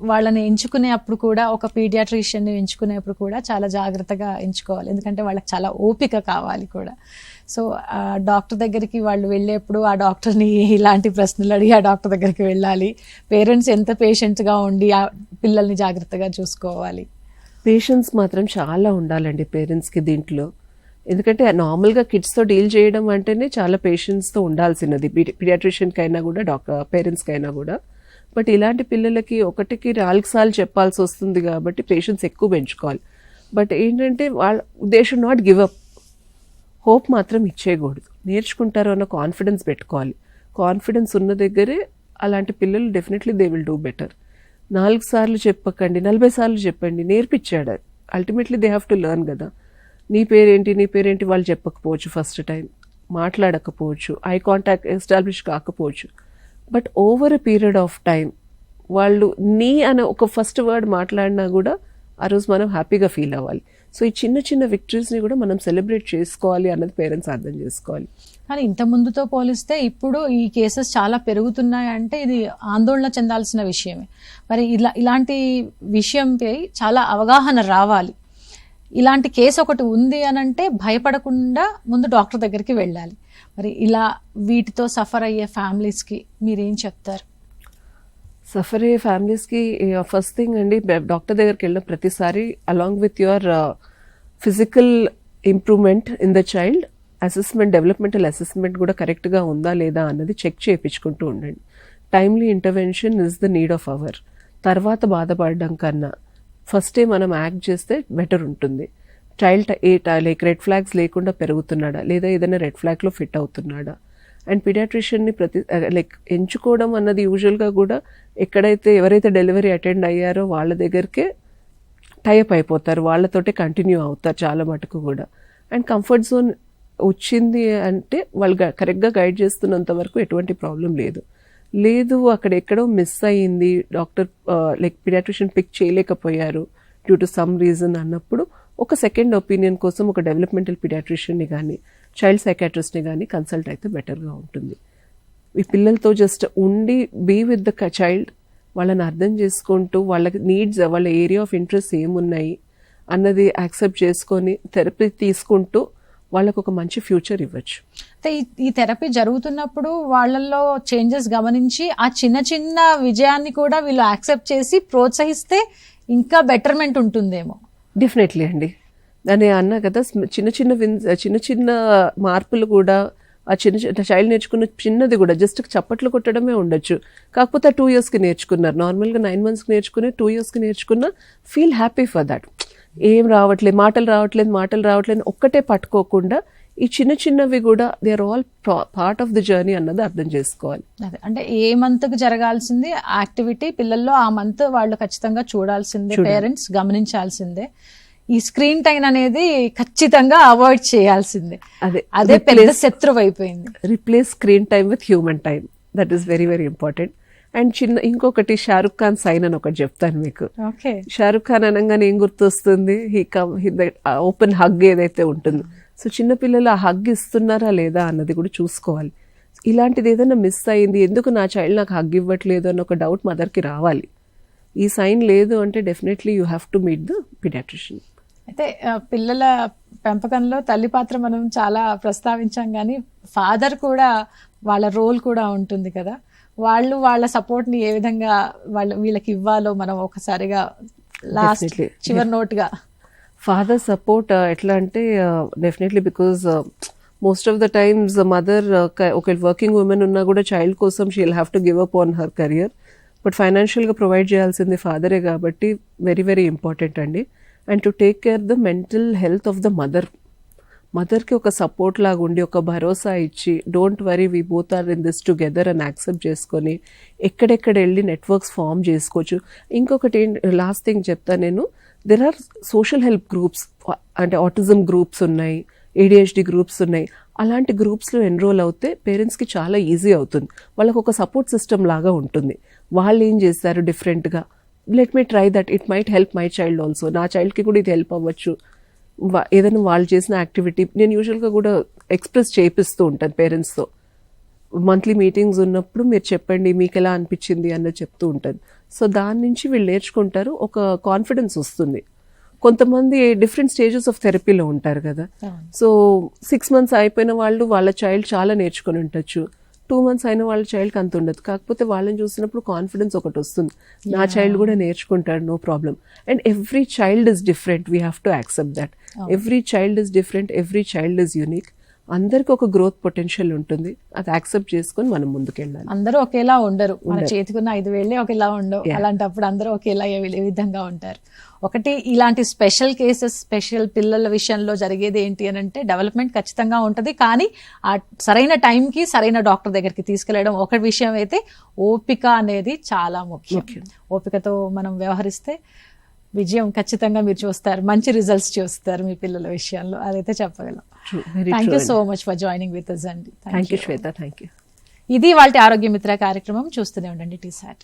వాళ్ళని ఎంచుకునేప్పుడు కూడా, ఒక పీడియాట్రిషియన్ని ఎంచుకునేప్పుడు కూడా చాలా జాగ్రత్తగా ఎంచుకోవాలి, ఎందుకంటే వాళ్ళకి చాలా ఓపిక కావాలి కూడా. సో ఆ డాక్టర్ దగ్గరికి వాళ్ళు వెళ్ళేప్పుడు ఆ డాక్టర్ని ఇలాంటి ప్రశ్నలు అడిగి ఆ డాక్టర్ దగ్గరికి వెళ్ళాలి. పేరెంట్స్ ఎంత పేషెంట్గా ఉండి ఆ పిల్లల్ని జాగ్రత్తగా చూసుకోవాలి. పేషెన్స్ మాత్రం చాలా ఉండాలండి పేరెంట్స్కి దీంట్లో. ఎందుకంటే నార్మల్గా కిడ్స్తో డీల్ చేయడం అంటేనే చాలా పేషెన్స్తో ఉండాల్సినది, పీడియాట్రిషియన్కి అయినా కూడా పేరెంట్స్కి అయినా కూడా. బట్ ఇలాంటి పిల్లలకి 1కి 4 సార్లు చెప్పాల్సి వస్తుంది కాబట్టి పేషెన్స్ ఎక్కువ పెంచుకోవాలి. బట్ ఏంటంటే they should not give up. Hope మాత్రం ఇచ్చేయకూడదు. నేర్చుకుంటారు అన్న కాన్ఫిడెన్స్ పెట్టుకోవాలి. కాన్ఫిడెన్స్ ఉన్న దగ్గరే అలాంటి పిల్లలు definitely they will do better. 4 సార్లు చెప్పకండి, 40 సార్లు చెప్పండి, నేర్పించాడు. Ultimately they have to learn కదా. నీ పేరేంటి వాళ్ళు చెప్పకపోవచ్చు, ఫస్ట్ టైం మాట్లాడకపోవచ్చు, ఐ కాంటాక్ట్ ఎస్టాబ్లిష్ కాకపోవచ్చు. But over a period of time వాళ్ళు నీ అనే ఒక ఫస్ట్ వర్డ్ మాట్లాడినా కూడా ఆ రోజు మనం హ్యాపీగా ఫీల్ అవ్వాలి. సో ఈ చిన్న విక్టరీస్ని కూడా మనం సెలబ్రేట్ చేసుకోవాలి అన్నది పేరెంట్స్ అర్థం చేసుకోవాలి. కానీ ఇంత ముందుతో పోలిస్తే ఇప్పుడు ఈ కేసెస్ చాలా పెరుగుతున్నాయంటే ఇది ఆందోళన చెందాల్సిన విషయమే. మరి ఇలాంటి విషయంపై చాలా అవగాహన రావాలి. ఇలాంటి కేసు ఒకటి ఉంది అని అంటే భయపడకుండా ముందు డాక్టర్ దగ్గరికి వెళ్ళాలి. మరి వీటితో సఫర్ అయ్యే ఫ్యామిలీస్కి మీరేం చెప్తారు? సఫర్ అయ్యే ఫ్యామిలీస్కి ఫస్ట్ థింగ్ అండి, డాక్టర్ దగ్గరికి వెళ్ళిన ప్రతిసారి along with your physical improvement in the child developmental assessment కూడా కరెక్ట్గా ఉందా లేదా అన్నది చెక్ చేయించుకుంటూ ఉండండి. Timely intervention is the need of our. తర్వాత బాధపడడం కన్నా ఫస్టే మనం యాక్ట్ చేస్తే బెటర్ ఉంటుంది. చైల్డ్ లైక్ రెడ్ ఫ్లాగ్స్ లేకుండా పెరుగుతున్నాడా లేదా ఏదైనా రెడ్ ఫ్లాగ్లో ఫిట్ అవుతున్నాడా. అండ్ పీడియాట్రిషియన్ని లైక్ ఎంచుకోవడం అన్నది యూజువల్గా కూడా ఎక్కడైతే ఎవరైతే డెలివరీ అటెండ్ అయ్యారో వాళ్ళ దగ్గరికే టైప్ అయిపోతారు, వాళ్ళతోటే కంటిన్యూ అవుతారు చాలా మటుకు కూడా. అండ్ కంఫర్ట్ జోన్ వచ్చింది అంటే వాళ్ళు కరెక్ట్గా గైడ్ చేస్తున్నంత వరకు ఎటువంటి ప్రాబ్లం లేదు అక్కడ ఎక్కడో మిస్ అయ్యింది, డాక్టర్ లైక్ పీడియాట్రిషియన్ పిక్ చేయలేకపోయారు డ్యూ టు సమ్ రీజన్ అన్నప్పుడు ఒక సెకండ్ ఒపీనియన్ కోసం ఒక డెవలప్మెంటల్ పీడియాట్రిషియన్ని కానీ చైల్డ్ సైకాట్రిస్ట్ని కానీ కన్సల్ట్ అయితే బెటర్గా ఉంటుంది. ఈ పిల్లలతో జస్ట్ ఉండి బీ విత్ ద చైల్డ్, వాళ్ళని అర్థం చేసుకుంటూ వాళ్ళకి నీడ్స్, వాళ్ళ ఏరియా ఆఫ్ ఇంట్రెస్ట్ ఏమున్నాయి అన్నది యాక్సెప్ట్ చేసుకొని థెరపీ తీసుకుంటూ వాళ్ళకు ఒక మంచి ఫ్యూచర్ ఇవ్వచ్చు. అయితే ఈ థెరపీ జరుగుతున్నప్పుడు వాళ్ళల్లో చేంజెస్ గమనించి ఆ చిన్న చిన్న విజయాన్ని కూడా వీళ్ళు యాక్సెప్ట్ చేసి ప్రోత్సహిస్తే ఇంకా బెటర్మెంట్ ఉంటుందేమో. డెఫినెట్లీ అండి, దాన్ని అన్నా కదా, చిన్న చిన్న మార్పులు కూడా ఆ చిన్న చైల్డ్ నేర్చుకున్న చిన్నది కూడా జస్ట్ చప్పట్లు కొట్టడమే ఉండొచ్చు. కాకపోతే 2 yearsకి నేర్చుకున్నారు, నార్మల్గా 9 monthsకి నేర్చుకుని 2 yearsకి నేర్చుకున్న ఫీల్ హ్యాపీ ఫర్ దాట్. ఏం రావట్లేదు, మాటలు రావట్లేదు ఒక్కటే పట్టుకోకుండా ఈ చిన్నవి కూడా they are all part of the journey అన్నది అర్థం చేసుకోవాలి. అదే అంటే ఏ మంత్కి జరగాల్సింది యాక్టివిటీ పిల్లల్లో ఆ మంత్ వాళ్ళు ఖచ్చితంగా చూడాల్సిందే, పేరెంట్స్ గమనించాల్సిందే. ఈ స్క్రీన్ టైం అనేది ఖచ్చితంగా అవాయిడ్ చేయాల్సిందే. అదే పెద్ద శత్రువు అయిపోయింది. Replace screen time with human time, that is very very important. And ఇంకొకటి షారుఖ్ ఖాన్ సైన్ అని ఒకటి చెప్తాను మీకు. షారుఖ్ ఖాన్ అనగానే ఏం గుర్తొస్తుంది? ఓపెన్ హగ్ ఏదైతే ఉంటుందో, సో చిన్నపిల్లలు ఆ హగ్ ఇస్తున్నారా లేదా అన్నది కూడా చూసుకోవాలి. ఇలాంటిది ఏదైనా మిస్ అయింది, ఎందుకు నా చైల్డ్ నాకు హగ్ ఇవ్వట్లేదు అని ఒక డౌట్ మదర్కి రావాలి. ఈ సైన్ లేదు అంటే definitely you have to meet the paediatrician. అయితే పిల్లల పెంపకంలో తల్లి పాత్ర మనం చాలా ప్రస్తావించాం, కానీ ఫాదర్ కూడా వాళ్ళ రోల్ కూడా ఉంటుంది కదా. వాళ్ళ సపోర్ట్ ని ఏ విధంగా వీళ్ళకి ఇవ్వాలో మనం ఒకసారిగా లాస్ట్ చివరి నోట్గా. ఫాదర్ సపోర్ట్ ఎట్లా అంటే definitely because most of the times mother ఒక వర్కింగ్ ఉమెన్ ఉన్నా కూడా చైల్డ్ కోసం she will have to give up on her career, but ఫైనాన్షియల్గా ప్రొవైడ్ చేయాల్సింది ఫాదరే కాబట్టి వెరీ వెరీ ఇంపార్టెంట్ అండి. And to take care the mental health of the మదర్కి ఒక సపోర్ట్ లాగా ఉండి ఒక భరోసా ఇచ్చి don't worry we both are in this together అని యాక్సెప్ట్ చేసుకొని ఎక్కడెక్కడ వెళ్ళి నెట్వర్క్స్ ఫామ్ చేసుకోవచ్చు. ఇంకొకటి లాస్ట్ థింగ్ చెప్తా నేను, there are social help groups, అంటే ఆటిజం గ్రూప్స్ ఉన్నాయి, ADHD గ్రూప్స్ ఉన్నాయి. అలాంటి గ్రూప్స్లో ఎన్రోల్ అవుతే పేరెంట్స్కి చాలా ఈజీ అవుతుంది, వాళ్ళకు ఒక సపోర్ట్ సిస్టమ్ లాగా ఉంటుంది. వాళ్ళు ఏం చేస్తారు డిఫరెంట్గా, let me try that, it might help my child also, నా చైల్డ్కి కూడా ఇది హెల్ప్ అవ్వచ్చు. ఏదైనా వాళ్ళు చేసిన యాక్టివిటీ నేను యూజువల్గా కూడా ఎక్స్ప్రెస్ చేపిస్తూ ఉంటాను పేరెంట్స్తో. మంత్లీ మీటింగ్స్ ఉన్నప్పుడు మీరు చెప్పండి మీకు ఎలా అనిపించింది అన్నది చెప్తూ ఉంటాను. సో దాని నుంచి వీళ్ళు నేర్చుకుంటారు, ఒక కాన్ఫిడెన్స్ వస్తుంది. కొంతమంది డిఫరెంట్ స్టేజెస్ ఆఫ్ థెరపీలో ఉంటారు కదా, సో 6 months అయిపోయిన వాళ్ళు వాళ్ళ చైల్డ్ చాలా నేర్చుకుని ఉండొచ్చు, 2 months అయిన వాళ్ళ చైల్డ్కి అంత ఉండదు. కాకపోతే వాళ్ళని చూసినప్పుడు కాన్ఫిడెన్స్ ఒకటి వస్తుంది, నా చైల్డ్ కూడా నేర్చుకుంటాడు, no problem. And every child is different, we have to accept that. Every child is different, every child is unique. అందరికి ఒక గ్రోత్ పొటెన్షియల్ ఉంటుంది, అది యాక్సెప్ట్ చేసుకొని మనం ముందుకెళ్ళాలి. అందరూ ఒకేలా ఉండరు, మన చేతికున్న 5 వేళ్ళే ఒకేలా ఉండవు. అలాంటప్పుడు అందరూ ఒకేలా ఏ విధంగా ఉంటారు. ఒకటి ఇలాంటి స్పెషల్ కేసెస్, స్పెషల్ పిల్లల విషయంలో జరిగేది ఏంటి అని అంటే డెవలప్మెంట్ ఖచ్చితంగా ఉంటుంది, కానీ ఆ సరైన టైంకి సరైన డాక్టర్ దగ్గరికి తీసుకెళ్లడం ఒక విషయం అయితే, ఓపిక అనేది చాలా ముఖ్యం. ఓపికతో మనం వ్యవహరిస్తే విజయం ఖచ్చితంగా మీరు చూస్తారు, మంచి రిజల్ట్స్ చూస్తారు మీ పిల్లల విషయంలో, అదైతే చెప్పగలం. Thank you so much for joining with us అండి. Thank you Shweta, thank you. ఇది వాళ్ళ ఆరోగ్య మిత్ర కార్యక్రమం. చూస్తూనే ఉండండి TSAT.